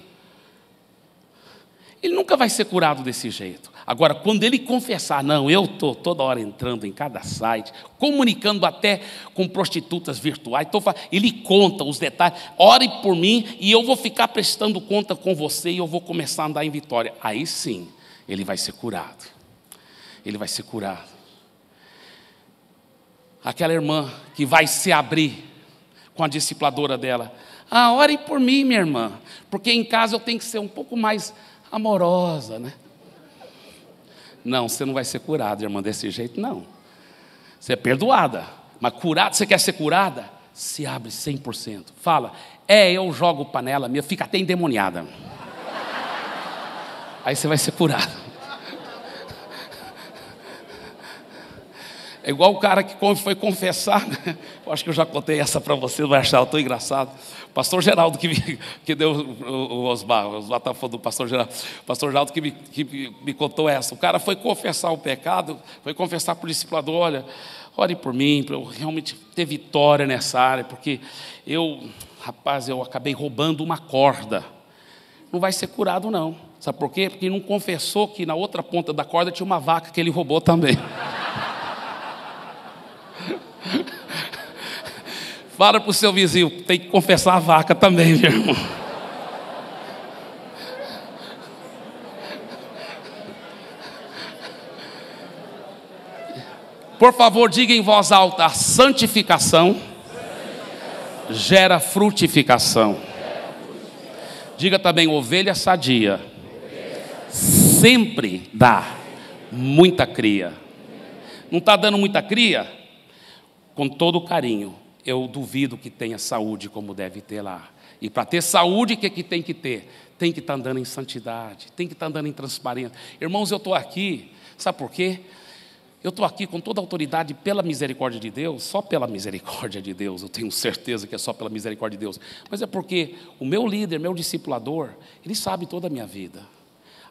Ele nunca vai ser curado desse jeito. Agora, quando ele confessar, não, eu estou toda hora entrando em cada site, comunicando até com prostitutas virtuais, ele conta os detalhes, ore por mim e eu vou ficar prestando conta com você e eu vou começar a andar em vitória. Aí sim, ele vai ser curado. Ele vai ser curado. Aquela irmã que vai se abrir com a discipuladora dela. Ore por mim, minha irmã, porque em casa eu tenho que ser um pouco mais amorosa, né? Não, você não vai ser curada, irmã, desse jeito, não. Você é perdoada, mas curada, você quer ser curada? Se abre 100%. Fala, eu jogo panela minha, fica até endemoniada. Aí você vai ser curado. É igual o cara que foi confessar, né? Eu acho que eu já contei essa para você, vai achar tão engraçado. O pastor Geraldo que deu o Osmar está falando do pastor Geraldo. O pastor Geraldo que me contou essa. O cara foi confessar o pecado, foi confessar para o discipulador: olha, ore por mim, para eu realmente ter vitória nessa área, porque eu acabei roubando uma corda. Não vai ser curado não. Sabe por quê? Porque ele não confessou que na outra ponta da corda tinha uma vaca que ele roubou também. Fala para o seu vizinho, tem que confessar a vaca também, meu irmão. Por favor, diga em voz alta: a santificação gera frutificação. Diga também: ovelha sadia sempre dá muita cria. Não está dando muita cria? Com todo carinho, eu duvido que tenha saúde como deve ter lá. E para ter saúde, o que tem que ter? Tem que estar andando em santidade, tem que estar andando em transparência. Irmãos, eu estou aqui, sabe por quê? Eu estou aqui com toda a autoridade pela misericórdia de Deus, só pela misericórdia de Deus, eu tenho certeza que é só pela misericórdia de Deus. Mas é porque o meu líder, meu discipulador, ele sabe toda a minha vida.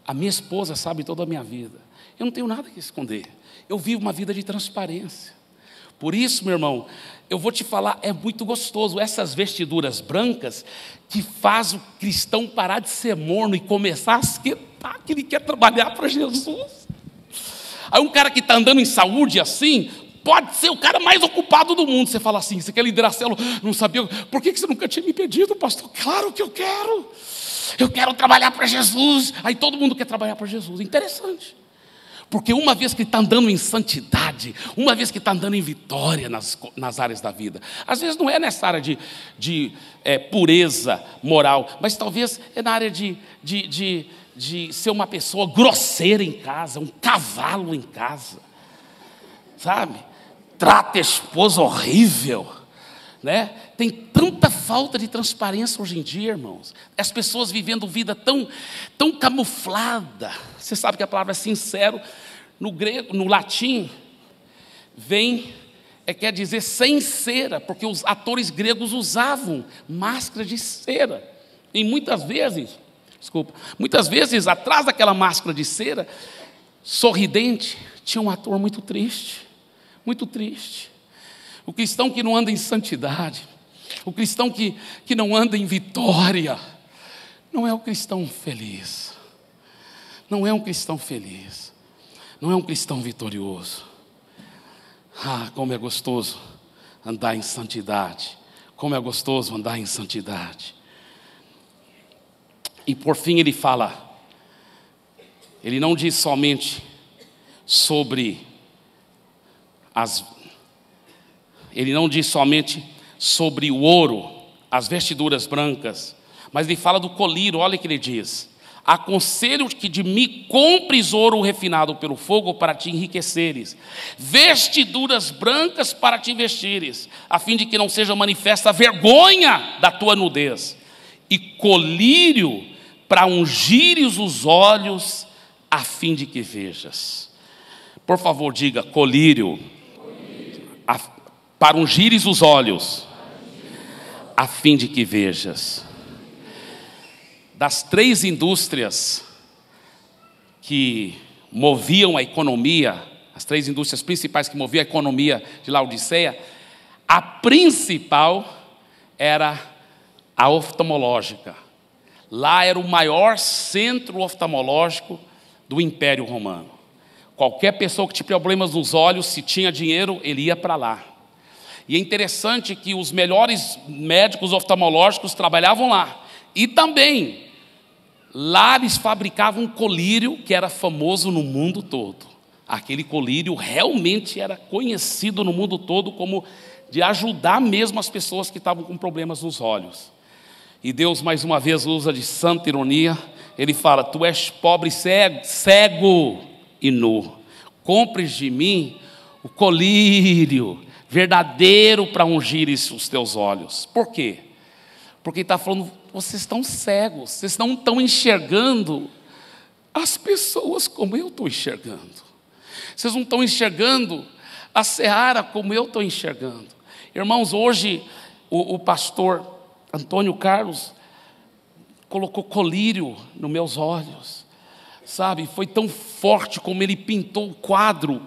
A minha esposa sabe toda a minha vida. Eu não tenho nada que esconder. Eu vivo uma vida de transparência. Por isso, meu irmão, eu vou te falar, é muito gostoso essas vestiduras brancas que faz o cristão parar de ser morno e começar a esquentar, que ele quer trabalhar para Jesus. Aí um cara que está andando em saúde assim, pode ser o cara mais ocupado do mundo. Você fala assim: você quer liderar a célula? Não sabia? Por que você nunca tinha me pedido, pastor? Claro que eu quero. Eu quero trabalhar para Jesus. Aí todo mundo quer trabalhar para Jesus. Interessante. Porque uma vez que está andando em santidade, uma vez que está andando em vitória nas áreas da vida, às vezes não é nessa área de pureza moral, mas talvez é na área de ser uma pessoa grosseira em casa, um cavalo em casa, sabe? Trata a esposa horrível, né? Tem tanta falta de transparência hoje em dia, irmãos. As pessoas vivendo vida tão camuflada. Você sabe que a palavra sincero no grego, no latim, quer dizer sem cera, porque os atores gregos usavam máscara de cera. E muitas vezes atrás daquela máscara de cera, sorridente, tinha um ator muito triste, muito triste. O cristão que não anda em santidade, o cristão que não anda em vitória, não é um cristão feliz, não é um cristão feliz, não é um cristão vitorioso. Ah, como é gostoso andar em santidade, como é gostoso andar em santidade. E por fim ele fala, ele não diz somente sobre o ouro, as vestiduras brancas, mas ele fala do colírio. Olha o que ele diz: aconselho que de mim compres ouro refinado pelo fogo para te enriqueceres, vestiduras brancas para te vestires, a fim de que não seja manifesta a vergonha da tua nudez, e colírio para ungires os olhos, a fim de que vejas. Por favor, diga: colírio. Para ungires os olhos, a fim de que vejas. Das 3 indústrias que moviam a economia, as 3 indústrias principais que moviam a economia de Laodiceia, a principal era a oftalmológica. Lá era o maior centro oftalmológico do Império Romano. Qualquer pessoa que tinha problemas nos olhos, se tinha dinheiro, ele ia para lá. E é interessante que os melhores médicos oftalmológicos trabalhavam lá. E também, lá eles fabricavam um colírio que era famoso no mundo todo. Aquele colírio realmente era conhecido no mundo todo como de ajudar mesmo as pessoas que estavam com problemas nos olhos. E Deus mais uma vez usa de santa ironia. Ele fala: tu és pobre, cego e nu. Compres de mim o colírio verdadeiro para ungir os teus olhos. Por quê? Porque ele está falando: vocês estão cegos, vocês não estão enxergando as pessoas como eu estou enxergando. Vocês não estão enxergando a seara como eu estou enxergando. Irmãos, hoje o pastor Antônio Carlos colocou colírio nos meus olhos, sabe? Foi tão forte como ele pintou o quadro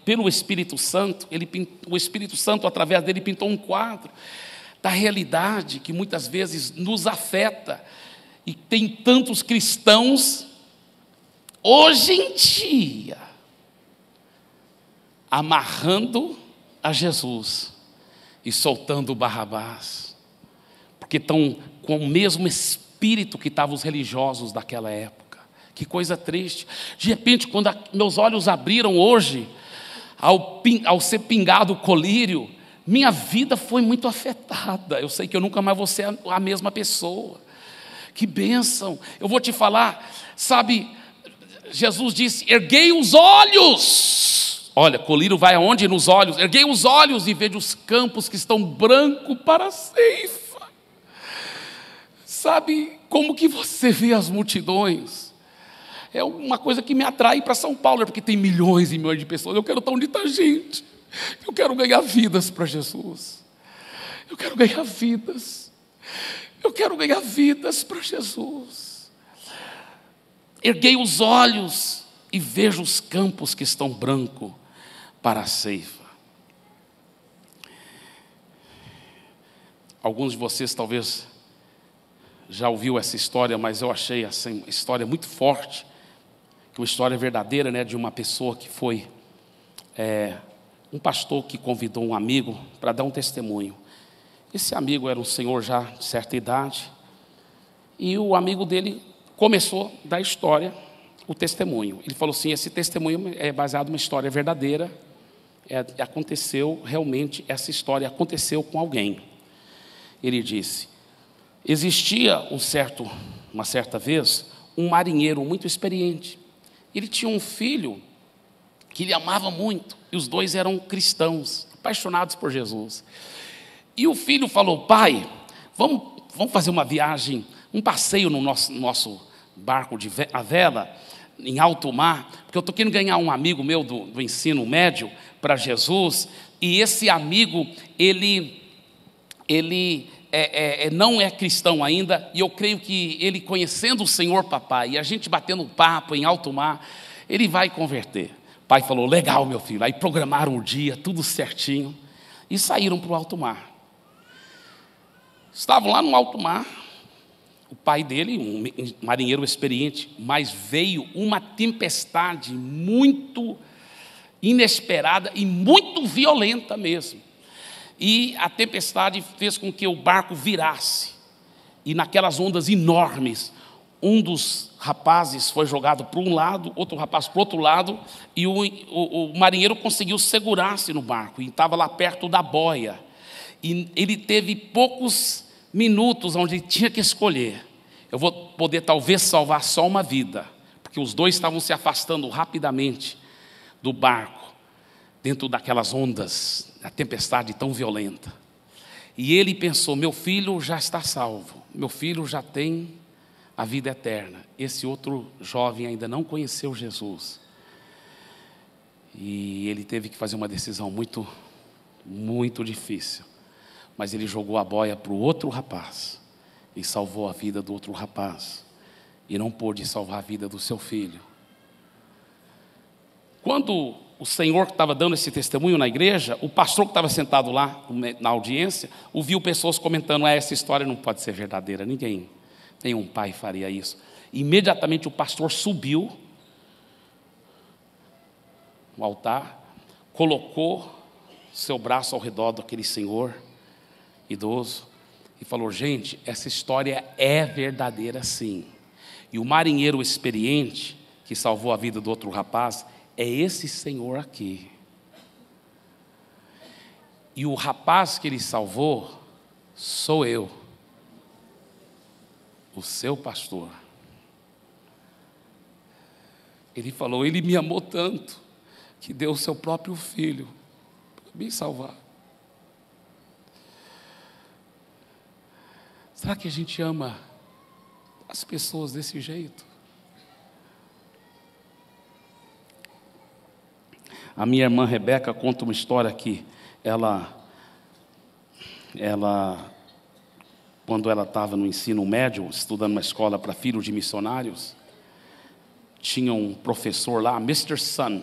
pelo Espírito Santo. O Espírito Santo, através dele, pintou um quadro da realidade que muitas vezes nos afeta. E tem tantos cristãos hoje em dia amarrando a Jesus e soltando o Barrabás, porque estão com o mesmo espírito que estavam os religiosos daquela época. Que coisa triste. De repente, quando meus olhos abriram hoje, ao ser pingado o colírio, minha vida foi muito afetada. Eu sei que eu nunca mais vou ser a mesma pessoa. Que bênção. Eu vou te falar, sabe, Jesus disse: erguei os olhos. Olha, colírio vai aonde? Nos olhos. Erguei os olhos e vejo os campos que estão brancos para a ceifa. Sabe, como que você vê as multidões? É uma coisa que me atrai para São Paulo, porque tem milhões e milhões de pessoas. Eu quero estar onde está gente. Eu quero ganhar vidas para Jesus. Eu quero ganhar vidas. Eu quero ganhar vidas para Jesus. Erguei os olhos e vejo os campos que estão brancos para a ceifa. Alguns de vocês talvez já ouviu essa história, mas eu achei essa história muito forte, que uma história verdadeira, né, de uma pessoa que foi um pastor que convidou um amigo para dar um testemunho. Esse amigo era um senhor já de certa idade, e o amigo dele começou a dar história, o testemunho. Ele falou assim: esse testemunho é baseado numa história verdadeira, aconteceu realmente, essa história aconteceu com alguém. Ele disse: existia uma certa vez, um marinheiro muito experiente. Ele tinha um filho que ele amava muito, e os dois eram cristãos, apaixonados por Jesus. E o filho falou: pai, vamos fazer uma viagem, um passeio no nosso barco a vela, em alto mar, porque eu estou querendo ganhar um amigo meu do ensino médio para Jesus, e esse amigo, ele não é cristão ainda, e eu creio que ele, conhecendo o Senhor papai, e a gente batendo papo em alto mar, ele vai converter. O pai falou: legal, meu filho. Aí programaram o dia, tudo certinho, e saíram para o alto mar. Estavam lá no alto mar, o pai dele, um marinheiro experiente, mas veio uma tempestade muito inesperada e muito violenta mesmo. E a tempestade fez com que o barco virasse. E naquelas ondas enormes, um dos rapazes foi jogado para um lado, outro rapaz para o outro lado, e o marinheiro conseguiu segurar-se no barco, e estava lá perto da boia. E ele teve poucos minutos onde ele tinha que escolher: eu vou poder talvez salvar só uma vida, porque os dois estavam se afastando rapidamente do barco, dentro daquelas ondas, a tempestade tão violenta. E ele pensou: meu filho já está salvo, meu filho já tem a vida eterna. Esse outro jovem ainda não conheceu Jesus. E ele teve que fazer uma decisão muito, muito difícil. Mas ele jogou a boia para o outro rapaz e salvou a vida do outro rapaz, e não pôde salvar a vida do seu filho. Quando o senhor que estava dando esse testemunho na igreja, o pastor que estava sentado lá na audiência, ouviu pessoas comentando: essa história não pode ser verdadeira, nenhum pai faria isso. Imediatamente o pastor subiu no altar, colocou seu braço ao redor daquele senhor idoso e falou: gente, essa história é verdadeira sim. E o marinheiro experiente que salvou a vida do outro rapaz é esse senhor aqui. E o rapaz que ele salvou sou eu, o seu pastor. Ele falou: ele me amou tanto que deu o seu próprio filho para me salvar. Será que a gente ama as pessoas desse jeito? A minha irmã Rebeca conta uma história que ela quando ela estava no ensino médio, estudando uma escola para filhos de missionários, tinha um professor lá, Mr. Sun,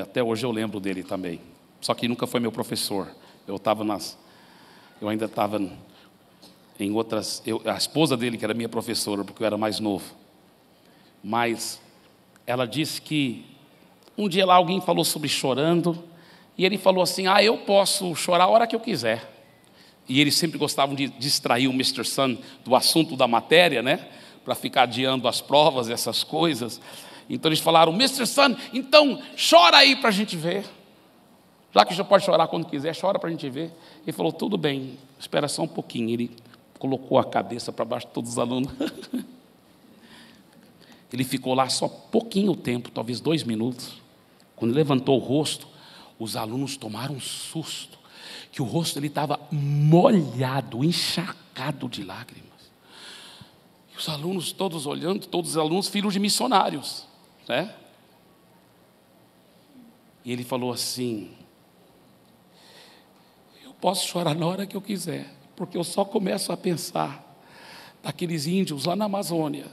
até hoje eu lembro dele também, só que nunca foi meu professor. Eu ainda estava em outras, a esposa dele que era minha professora, porque eu era mais novo. Mas ela disse que um dia lá alguém falou sobre chorando, e ele falou assim: eu posso chorar a hora que eu quiser. E eles sempre gostavam de distrair o Mr. Sun do assunto da matéria, né? Para ficar adiando as provas, essas coisas. Então eles falaram: Mr. Sun, então chora aí para a gente ver. Já que já pode chorar quando quiser, chora para a gente ver. Ele falou: tudo bem, espera só um pouquinho. Ele colocou a cabeça para baixo de todos os alunos. Ele ficou lá só pouquinho tempo, talvez 2 minutos. Quando ele levantou o rosto, os alunos tomaram um susto, que o rosto dele estava molhado, encharcado de lágrimas. E os alunos todos olhando, todos os alunos filhos de missionários, né? E ele falou assim: eu posso chorar na hora que eu quiser, porque eu só começo a pensar daqueles índios lá na Amazônia,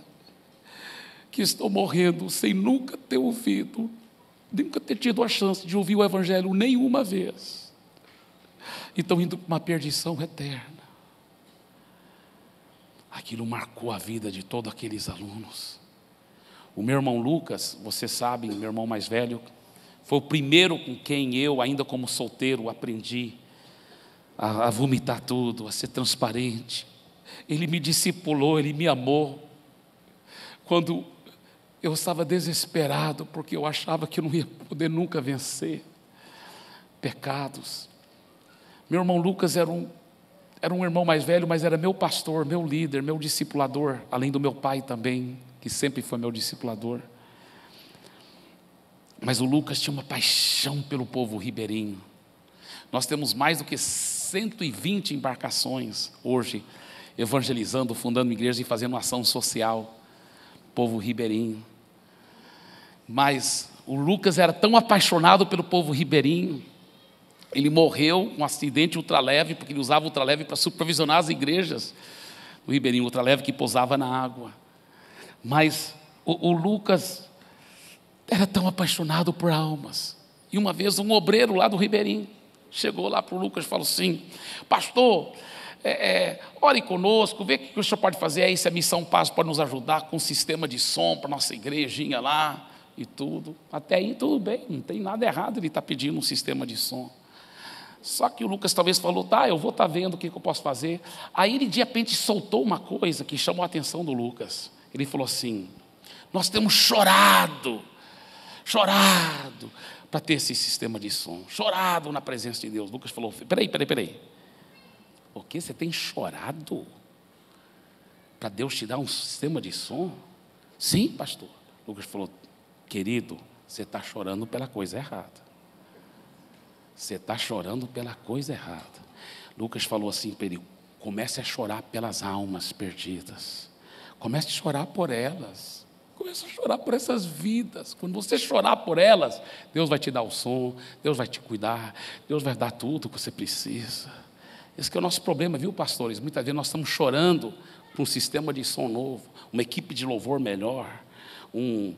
que estão morrendo sem nunca ter ouvido, nunca ter tido a chance de ouvir o Evangelho nenhuma vez. E estão indo para uma perdição eterna. Aquilo marcou a vida de todos aqueles alunos. O meu irmão Lucas, você sabe, meu irmão mais velho, foi o primeiro com quem eu, ainda como solteiro, aprendi a vomitar tudo, a ser transparente. Ele me discipulou, ele me amou. Quando eu estava desesperado, porque eu achava que eu não ia poder nunca vencer pecados. Meu irmão Lucas era um irmão mais velho, mas era meu pastor, meu líder, meu discipulador, além do meu pai também, que sempre foi meu discipulador. Mas o Lucas tinha uma paixão pelo povo ribeirinho. Nós temos mais do que 120 embarcações hoje, evangelizando, fundando igrejas e fazendo ação social, povo ribeirinho. Mas o Lucas era tão apaixonado pelo povo ribeirinho. Ele morreu com um acidente ultraleve, porque ele usava o ultraleve para supervisionar as igrejas do ribeirinho, o ultraleve que pousava na água. Mas o Lucas era tão apaixonado por almas. E uma vez um obreiro lá do ribeirinho chegou lá para o Lucas e falou assim: pastor, ore conosco, vê o que o senhor pode fazer aí, se a Missão Paz pode nos ajudar com um sistema de som para a nossa igrejinha lá e tudo. Até aí tudo bem, não tem nada errado ele estar pedindo um sistema de som. Só que o Lucas talvez falou: eu vou estar vendo o que eu posso fazer. Aí ele de repente soltou uma coisa que chamou a atenção do Lucas. Ele falou assim: nós temos chorado para ter esse sistema de som, chorado na presença de Deus. Lucas falou: peraí. O que? Você tem chorado para Deus te dar um sistema de som? Sim, pastor. Lucas falou: querido, você está chorando pela coisa errada. Você está chorando pela coisa errada. Lucas falou assim para ele: comece a chorar pelas almas perdidas. Comece a chorar por elas. Comece a chorar por essas vidas. Quando você chorar por elas, Deus vai te dar o som, Deus vai te cuidar, Deus vai dar tudo o que você precisa. Esse que é o nosso problema, viu, pastores? Muitas vezes nós estamos chorando por um sistema de som novo, uma equipe de louvor melhor, um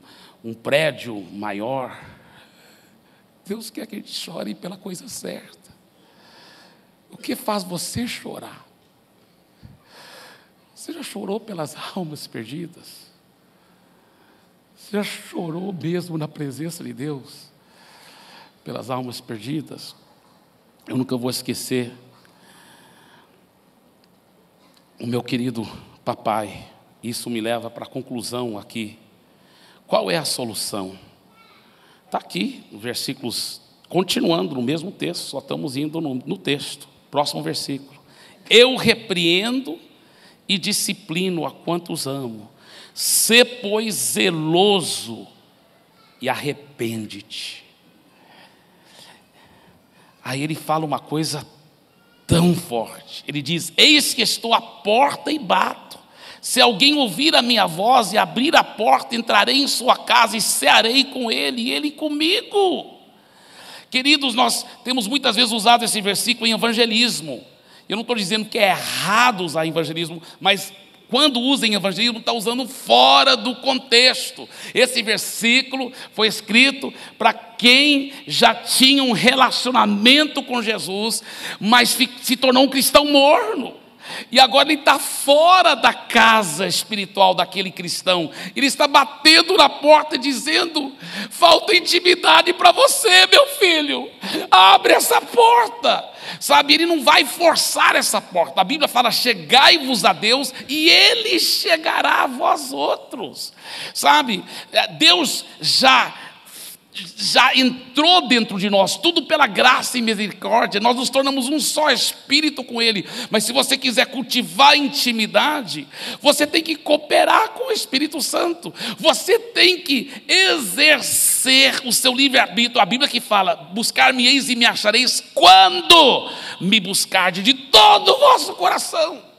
prédio maior. Deus quer que a gente chore pela coisa certa. O que faz você chorar? Você já chorou pelas almas perdidas? Você já chorou mesmo na presença de Deus pelas almas perdidas? Eu nunca vou esquecer o meu querido papai. Isso me leva para a conclusão aqui. Qual é a solução? Está aqui, nos versículos, continuando no mesmo texto, só estamos indo no texto, próximo versículo. Eu repreendo e disciplino a quantos amo. Sê, pois, zeloso e arrepende-te. Aí ele fala uma coisa tão forte. Ele diz: eis que estou à porta e bato. Se alguém ouvir a minha voz e abrir a porta, entrarei em sua casa e cearei com ele e ele comigo. Queridos, nós temos muitas vezes usado esse versículo em evangelismo. Eu não estou dizendo que é errado usar evangelismo, mas quando usa em evangelismo, está usando fora do contexto. Esse versículo foi escrito para quem já tinha um relacionamento com Jesus, mas se tornou um cristão morno. E agora ele está fora da casa espiritual daquele cristão. Ele está batendo na porta dizendo: falta intimidade para você, meu filho. Abre essa porta. Sabe, ele não vai forçar essa porta. A Bíblia fala: chegai-vos a Deus e Ele chegará a vós outros. Sabe, Deus já entrou dentro de nós, tudo pela graça e misericórdia. Nós nos tornamos um só espírito com Ele. Mas se você quiser cultivar intimidade, você tem que cooperar com o Espírito Santo. Você tem que exercer o seu livre-arbítrio. A Bíblia que fala: buscar-me-eis e me achareis quando me buscardes de todo o vosso coração.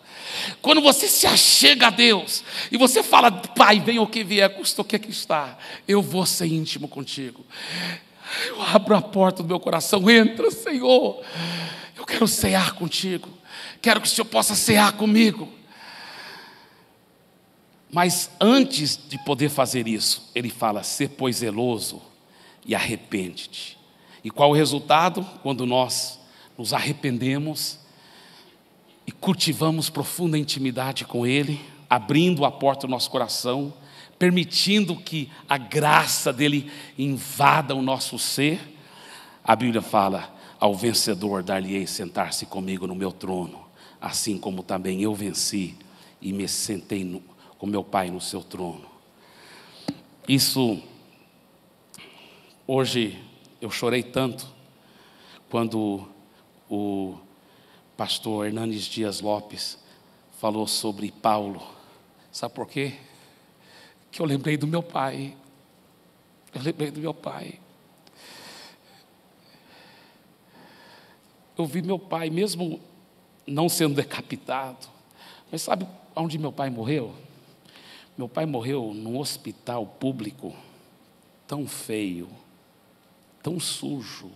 Quando você se achega a Deus e você fala: Pai, venha o que vier, custa o que aqui está, eu vou ser íntimo contigo. Eu abro a porta do meu coração: entra, Senhor, eu quero cear contigo, quero que o Senhor possa cear comigo. Mas antes de poder fazer isso, ele fala: sê pois zeloso e arrepende-te. E qual o resultado? Quando nós nos arrependemos e cultivamos profunda intimidade com Ele, abrindo a porta do nosso coração, permitindo que a graça dEle invada o nosso ser, a Bíblia fala: ao vencedor dar-lhe-ei sentar-se comigo no meu trono, assim como também eu venci e me sentei com meu Pai no seu trono. Isso, hoje eu chorei tanto quando o pastor Hernanes Dias Lopes falou sobre Paulo. Sabe por quê? Que eu lembrei do meu pai. Eu lembrei do meu pai. Eu vi meu pai, mesmo não sendo decapitado, mas sabe onde meu pai morreu? Meu pai morreu num hospital público tão feio, tão sujo,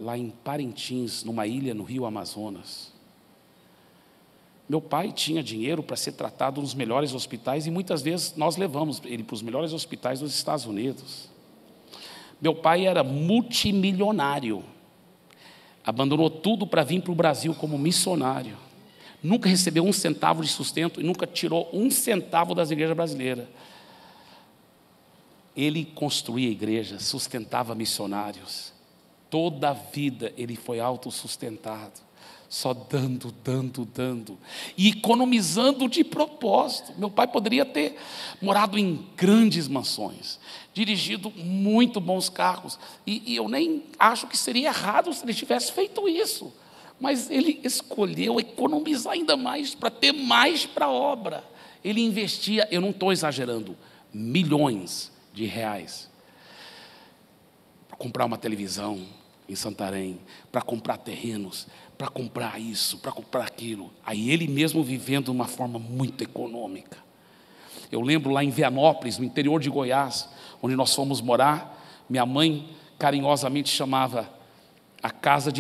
lá em Parintins, numa ilha no Rio Amazonas. Meu pai tinha dinheiro para ser tratado nos melhores hospitais e muitas vezes nós levamos ele para os melhores hospitais dos Estados Unidos. Meu pai era multimilionário, abandonou tudo para vir para o Brasil como missionário. Nunca recebeu um centavo de sustento e nunca tirou um centavo das igrejas brasileiras. Ele construía igrejas, sustentava missionários. Toda a vida ele foi autossustentado, só dando, e economizando de propósito. Meu pai poderia ter morado em grandes mansões, dirigido muito bons carros, e eu nem acho que seria errado se ele tivesse feito isso, mas ele escolheu economizar ainda mais, para ter mais para a obra. Ele investia, eu não estou exagerando, milhões de reais, para comprar uma televisão em Santarém, para comprar terrenos, para comprar isso, para comprar aquilo. Aí ele mesmo vivendo de uma forma muito econômica. Eu lembro lá em Vianópolis, no interior de Goiás, onde nós fomos morar, minha mãe carinhosamente chamava a casa,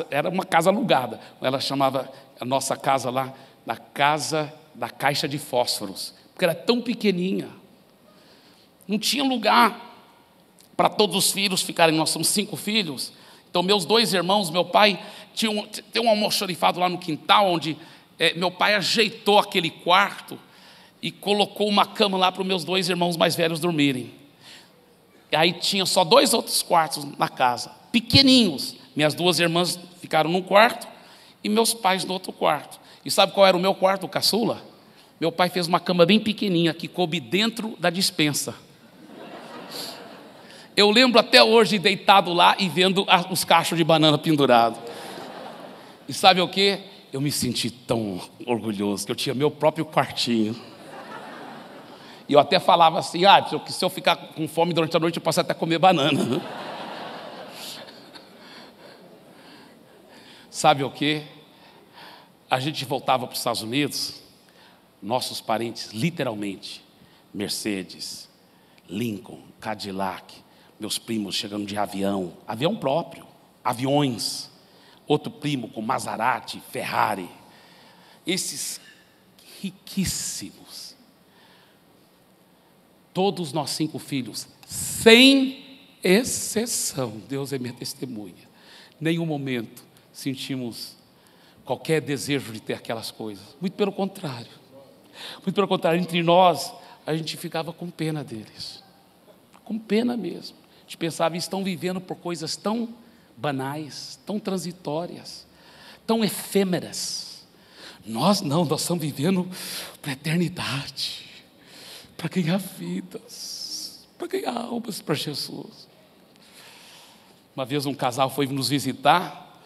era uma casa alugada, ela chamava a nossa casa lá, da casa da caixa de fósforos, porque era tão pequenininha, não tinha lugar para todos os filhos ficarem. Nós somos 5 filhos, então meus 2 irmãos, meu pai tem um almoxarifado lá no quintal, onde meu pai ajeitou aquele quarto e colocou uma cama lá para os meus 2 irmãos mais velhos dormirem. E aí tinha só 2 outros quartos na casa, pequeninhos. Minhas 2 irmãs ficaram num quarto e meus pais no outro quarto. E sabe qual era o meu quarto, o caçula? Meu pai fez uma cama bem pequenininha que coube dentro da despensa. Eu lembro até hoje deitado lá e vendo os cachos de banana pendurados. E sabe o quê? Eu me senti tão orgulhoso que eu tinha meu próprio quartinho. E eu até falava assim: se eu ficar com fome durante a noite, eu posso até comer banana. Sabe o quê? A gente voltava para os Estados Unidos, nossos parentes, literalmente, Mercedes, Lincoln, Cadillac, Meus primos chegando de avião, avião próprio, aviões. Outro primo com Maserati, Ferrari. Esses riquíssimos. Todos nós 5 filhos, sem exceção, Deus é minha testemunha. Nenhum momento sentimos qualquer desejo de ter aquelas coisas. Muito pelo contrário. Muito pelo contrário, entre nós, a gente ficava com pena deles. Com pena mesmo. A gente pensava, estão vivendo por coisas tão banais, tão transitórias, tão efêmeras. Nós não, nós estamos vivendo para a eternidade, para ganhar vidas, para ganhar almas para Jesus. Uma vez um casal foi nos visitar,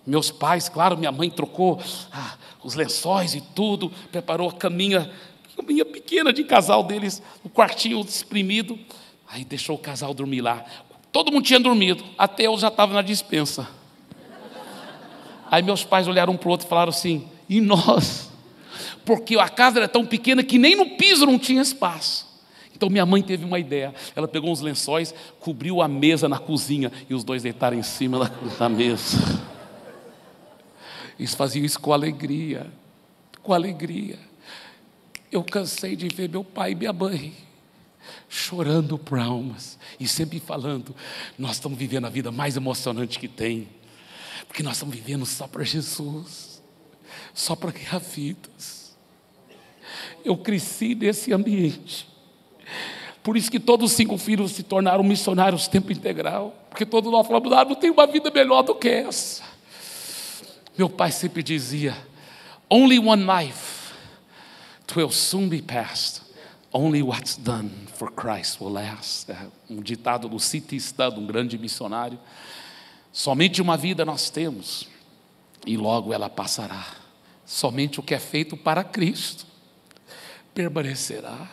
meus pais, claro, minha mãe trocou os lençóis e tudo, preparou a caminha pequena de casal deles, o quartinho espremido, aí deixou o casal dormir lá. Todo mundo tinha dormido, até eu já estava na despensa. Aí meus pais olharam um para o outro e falaram assim, e nós? Porque a casa era tão pequena que nem no piso não tinha espaço. Então minha mãe teve uma ideia, ela pegou uns lençóis, cobriu a mesa na cozinha, e os dois deitaram em cima da mesa. Eles faziam isso com alegria, com alegria. Eu cansei de ver meu pai e minha mãe chorando por almas, e sempre falando, nós estamos vivendo a vida mais emocionante que tem, porque nós estamos vivendo só para Jesus, só para ganhar vidas. Eu cresci nesse ambiente, por isso que todos os 5 filhos se tornaram missionários tempo integral, porque todos nós falamos, não tem uma vida melhor do que essa. Meu pai sempre dizia, only one life, 'twill soon be past. Only what's done for Christ will last. É um ditado do C.T. Studd, um grande missionário. Somente uma vida nós temos, e logo ela passará. Somente o que é feito para Cristo permanecerá.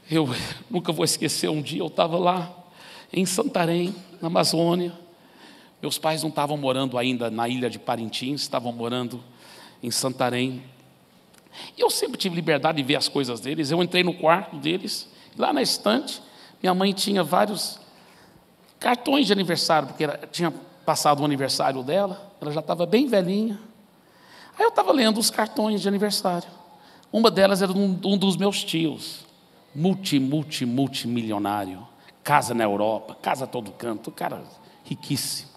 Eu nunca vou esquecer, um dia eu estava lá em Santarém, na Amazônia. Meus pais não estavam morando ainda na ilha de Parintins, estavam morando em Santarém. Eu sempre tive liberdade de ver as coisas deles. Eu entrei no quarto deles, lá na estante, minha mãe tinha vários cartões de aniversário, porque tinha passado o aniversário dela, ela já estava bem velhinha. Aí eu estava lendo os cartões de aniversário. Uma delas era um dos meus tios, multimilionário, casa na Europa, casa a todo canto, cara riquíssimo.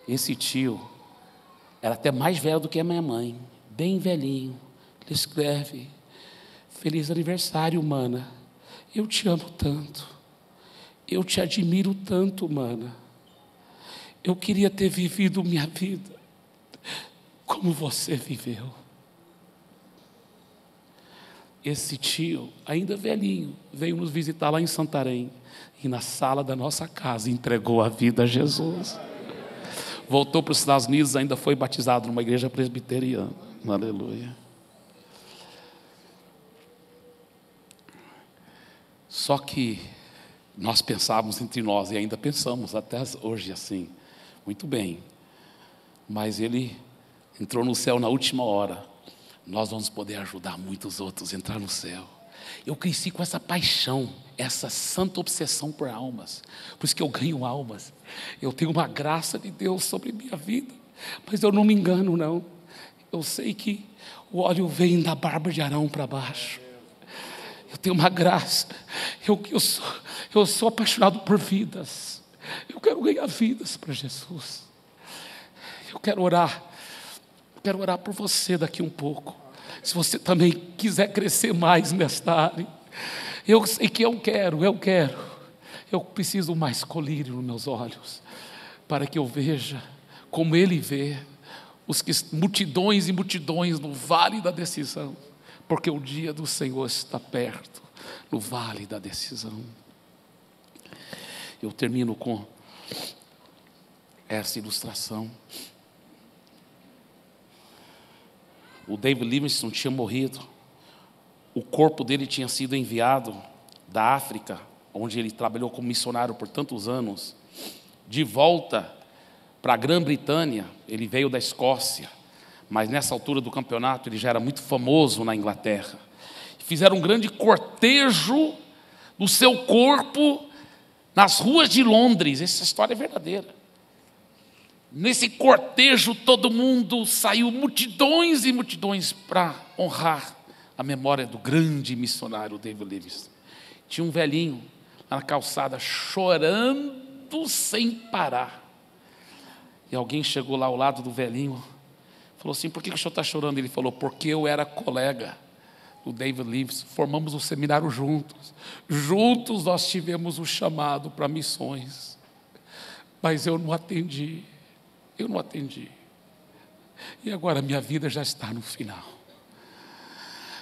Esse tio era até mais velho do que a minha mãe, bem velhinho. Ele escreve, feliz aniversário, mana, eu te amo tanto, eu te admiro tanto, mana, eu queria ter vivido minha vida como você viveu. Esse tio, ainda velhinho, veio nos visitar lá em Santarém, e na sala da nossa casa entregou a vida a Jesus. Voltou para os Estados Unidos, ainda foi batizado numa igreja presbiteriana. Aleluia. Só que nós pensávamos entre nós, e ainda pensamos até hoje assim, muito bem, mas ele entrou no céu na última hora, nós vamos poder ajudar muitos outros a entrar no céu. Eu cresci com essa paixão, essa santa obsessão por almas, por isso que eu ganho almas. Eu tenho uma graça de Deus sobre minha vida, mas eu não me engano não. Eu sei que o óleo vem da barba de Arão para baixo. Eu tenho uma graça. Eu sou apaixonado por vidas. Eu quero ganhar vidas para Jesus. Eu quero orar. Quero orar por você daqui um pouco. Se você também quiser crescer mais nesta área. Eu sei que eu quero. Eu preciso mais colírio nos meus olhos, para que eu veja como Ele vê, multidões e multidões no vale da decisão, porque o dia do Senhor está perto, no vale da decisão. Eu termino com essa ilustração. O David Livingstone tinha morrido, o corpo dele tinha sido enviado da África, onde ele trabalhou como missionário por tantos anos, de volta para a Grã-Bretanha. Ele veio da Escócia, mas nessa altura do campeonato ele já era muito famoso na Inglaterra. fizeram um grande cortejo do seu corpo nas ruas de Londres. Essa história é verdadeira. Nesse cortejo todo mundo saiu, multidões e multidões, para honrar a memória do grande missionário David Livingstone. Tinha um velhinho na calçada chorando sem parar. E alguém chegou lá ao lado do velhinho, falou assim: por que o senhor está chorando? Ele falou: porque eu era colega do David Livingstone, formamos um seminário juntos. Juntos nós tivemos um chamado para missões, mas eu não atendi. E agora minha vida já está no final.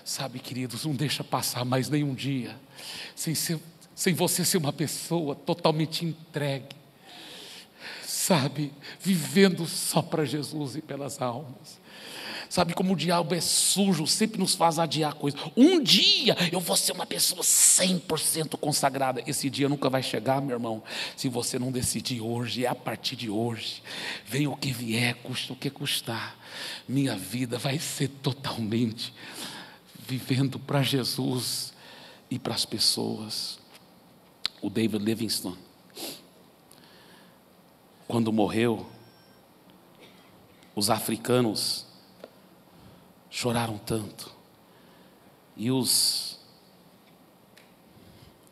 Sabe, queridos, não deixa passar mais nenhum dia sem você ser uma pessoa totalmente entregue, sabe, vivendo só para Jesus e pelas almas. Sabe como o diabo é sujo, sempre nos faz adiar coisas. Um dia eu vou ser uma pessoa 100% consagrada. Esse dia nunca vai chegar, meu irmão, se você não decidir hoje. É a partir de hoje, venha o que vier, custa o que custar, minha vida vai ser totalmente vivendo para Jesus e para as pessoas. O David Livingstone, quando morreu, os africanos choraram tanto, e os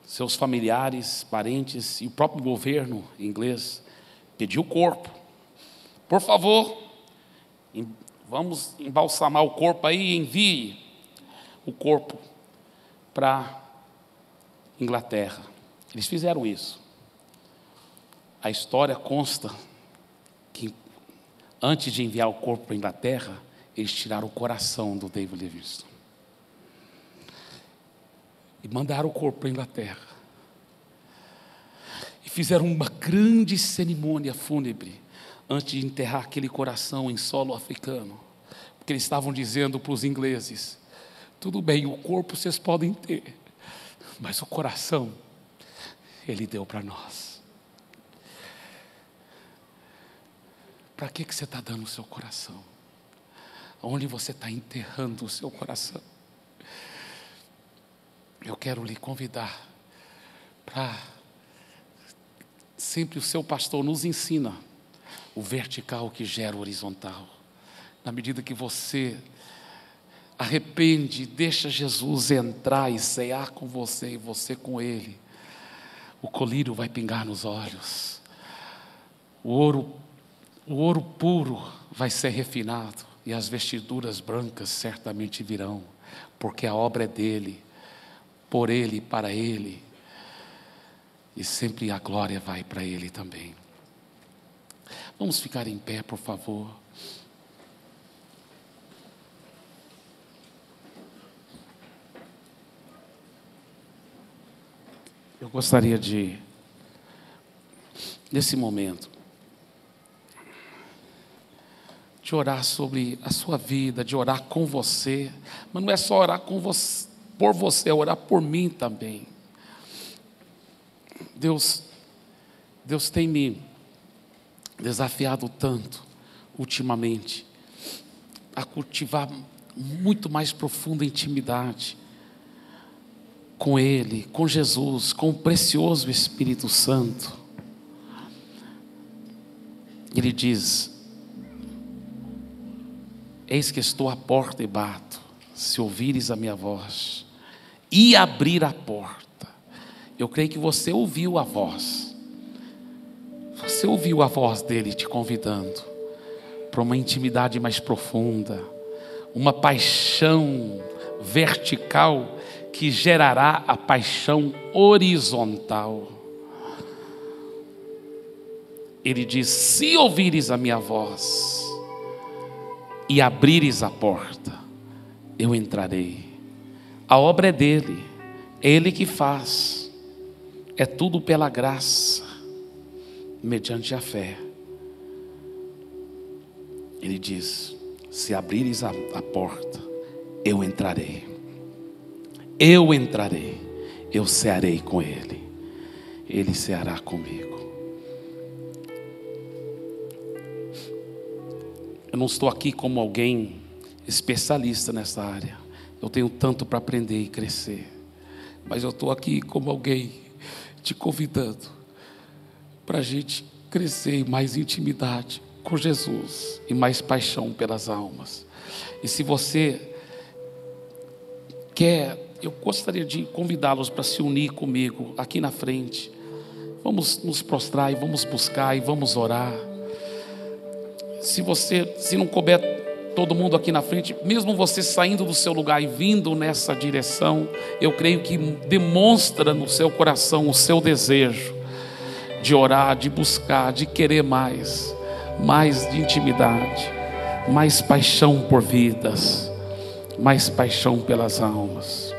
seus familiares, parentes e o próprio governo inglês pediu o corpo. Por favor, vamos embalsamar o corpo aí e envie o corpo para Inglaterra. Eles fizeram isso. A história consta que antes de enviar o corpo para a Inglaterra, eles tiraram o coração do David Livingstone e mandaram o corpo para a Inglaterra, e fizeram uma grande cerimônia fúnebre antes de enterrar aquele coração em solo africano, porque eles estavam dizendo para os ingleses: tudo bem, o corpo vocês podem ter, mas o coração Ele deu para nós. Para que você está dando o seu coração? Onde você está enterrando o seu coração? Eu quero lhe convidar para... Sempre o seu pastor nos ensina o vertical que gera o horizontal. Na medida que você arrepende, deixa Jesus entrar e cear com você e você com Ele, o colírio vai pingar nos olhos, o ouro puro vai ser refinado, e as vestiduras brancas certamente virão, porque a obra é dele, por Ele e para Ele, e sempre a glória vai para Ele também. Vamos ficar em pé, por favor. Eu gostaria de, nesse momento, de orar sobre a sua vida, de orar com você, mas não é só orar com você, por você, é orar por mim também. Deus tem me desafiado tanto, ultimamente, a cultivar muito mais profunda intimidade com Ele, com Jesus, com o precioso Espírito Santo. Ele diz: eis que estou à porta e bato, se ouvires a minha voz e abrir a porta. Eu creio que você ouviu a voz. Você ouviu a voz dele te convidando para uma intimidade mais profunda, uma paixão vertical que gerará a paixão horizontal. Ele diz: se ouvires a minha voz e abrires a porta, eu entrarei. A obra é dele, é ele que faz, é tudo pela graça, mediante a fé. Ele diz: se abrires a porta, eu entrarei. Eu entrarei, eu cearei com ele, ele ceará comigo. Eu não estou aqui como alguém especialista nessa área. eu tenho tanto para aprender e crescer. Mas eu estou aqui como alguém te convidando para a gente crescer em mais intimidade com Jesus e mais paixão pelas almas. E se você quer, eu gostaria de convidá-los para se unir comigo aqui na frente. Vamos nos prostrar e vamos buscar e vamos orar. Se não couber todo mundo aqui na frente, mesmo você saindo do seu lugar e vindo nessa direção, eu creio que demonstra no seu coração o seu desejo de orar, de buscar, de querer mais de intimidade, mais paixão por vidas, mais paixão pelas almas.